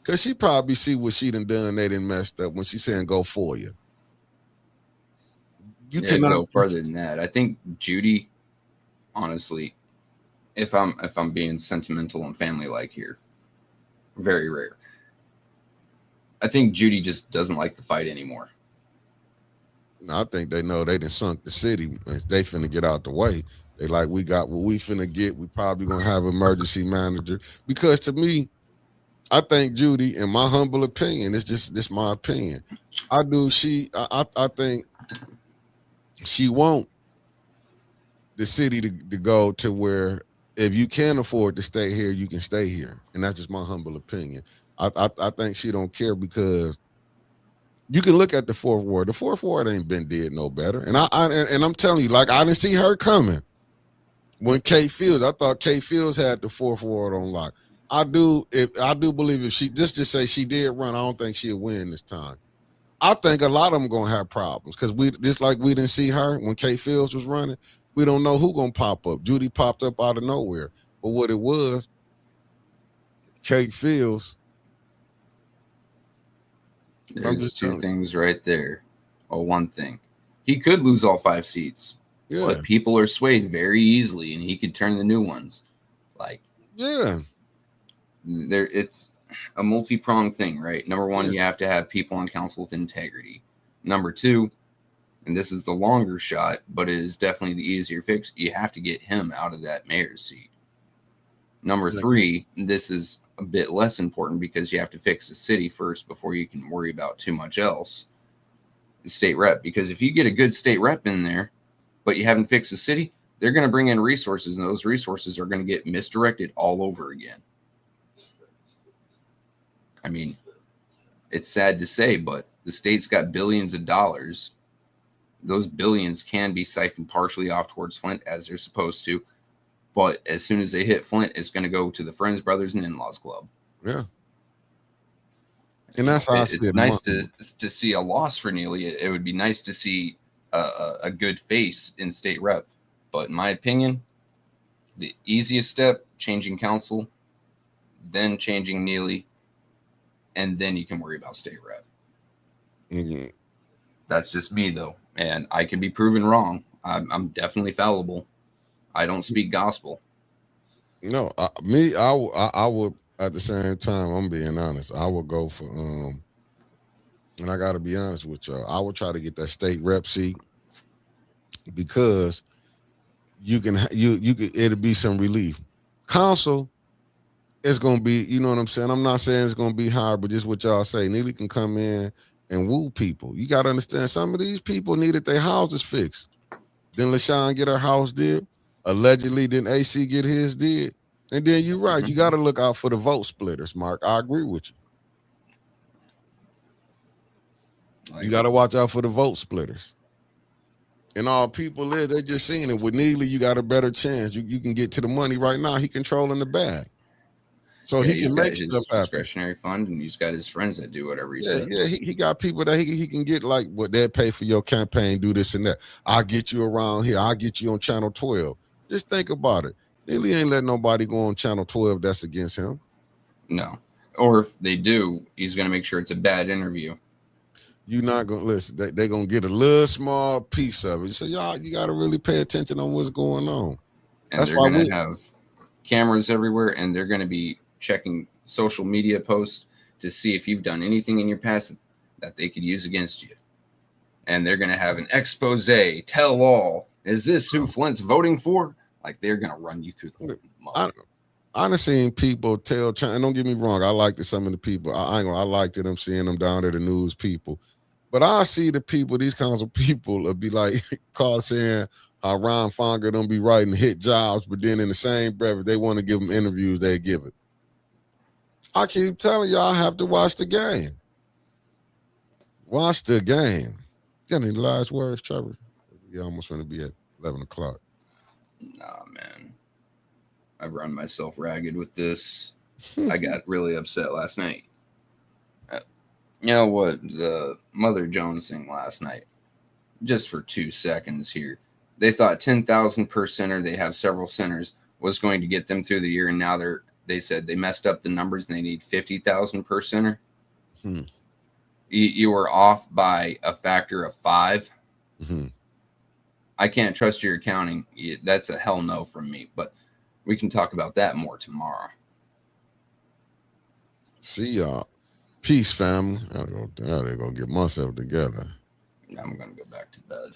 because she probably see what she done, they done messed up when she's saying go for you. You cannot go further than that. I think Judy, honestly, if I'm being sentimental and family-like here, very rare. I think Judy just doesn't like the fight anymore. No, I think they know they done sunk the city. They finna get out the way. They like, we got what we finna get. We probably gonna have emergency manager. Because to me, I think Judy, in my humble opinion, it's just this my opinion. I think she want the city to go to where if you can afford to stay here, you can stay here. And that's just my humble opinion. I think she don't care because you can look at the fourth ward. The fourth ward ain't been did no better. And I'm telling you, like, I didn't see her coming. When Kate Fields, I thought Kate Fields had the fourth ward on lock. I do believe if she just say she did run, I don't think she'll win this time. I think a lot of them gonna have problems because we didn't see her when Kate Fields was running. We don't know who gonna pop up. Judy popped up out of nowhere, but what it was, Kate Fields. There's two things right there. Oh, one thing, he could lose all 5 seats. Yeah. But people are swayed very easily, and he could turn the new ones. Like, yeah, it's a multi-pronged thing, right? Number one, you have to have people on council with integrity. Number two, and this is the longer shot, but it is definitely the easier fix, you have to get him out of that mayor's seat. Number three, this is a bit less important because you have to fix the city first before you can worry about too much else. The state rep, because if you get a good state rep in there, but you haven't fixed the city, they're going to bring in resources, and those resources are going to get misdirected all over again. I mean, it's sad to say, but the state's got billions of dollars. Those billions can be siphoned partially off towards Flint as they're supposed to. But as soon as they hit Flint, it's going to go to the Friends, Brothers, and In-Laws Club. Yeah. And that's how I see it. It's nice to see a loss for Neely. It would be nice to see a good face in state rep. But in my opinion, the easiest step, changing council, then changing Neely, and then you can worry about state rep. Mm-hmm. That's just me, though. And I can be proven wrong. I'm definitely fallible. I don't speak gospel. No, I would, at the same time, I'm being honest, I would go for, and I got to be honest with y'all, I would try to get that state rep seat because you can, it'll be some relief. Council, it's going to be, you know what I'm saying? I'm not saying it's going to be hard, but just what y'all say, Neely can come in and woo people. You got to understand, some of these people needed their houses fixed. Then LaShawn get her house did. Allegedly, then AC get his did. And then you're right. You got to look out for the vote splitters, Mark. I agree with you. You got to watch out for the vote splitters. And all people is, they just seeing it. With Neely, you got a better chance. You can get to the money right now. He controlling the bag. So he can make stuff happen. Discretionary fund, and he's got his friends that do whatever he says. Yeah, he got people that he can get, like, what they pay for your campaign, do this and that. I'll get you around here. I'll get you on Channel 12. Just think about it. Neely ain't let nobody go on Channel 12 that's against him. No. Or if they do, he's going to make sure it's a bad interview. You're not going to listen. They're going to get a little small piece of it. So, y'all, you got to really pay attention on what's going on. And that's they're going to have cameras everywhere, and they're going to be checking social media posts to see if you've done anything in your past that they could use against you. And they're going to have an expose, tell all. Is this who Flint's voting for? Like, they're going to run you through the mud. I've seen people tell, and don't get me wrong, I liked some of the people. I liked it. I'm seeing them down there, the news people. But I see the people, these kinds of people will be like, call saying how Ron Fonga don't be writing hit jobs, but then in the same breath, if they want to give them interviews, they give it. I keep telling y'all, I have to watch the game. Watch the game. Got any last words, Trevor? You almost want to be at 11 o'clock. Nah, man. I've run myself ragged with this. I got really upset last night. You know what? The Mother Jones thing last night. Just for 2 seconds here. They thought 10,000 per center. They have several centers. Was going to get them through the year, and now they said they messed up the numbers and they need 50,000 per center. You were off by a factor of 5. Mm-hmm. I can't trust your accounting. That's a hell no from me, but we can talk about that more tomorrow. See y'all. Peace, family. I gotta go get myself together. I'm going to go back to bed.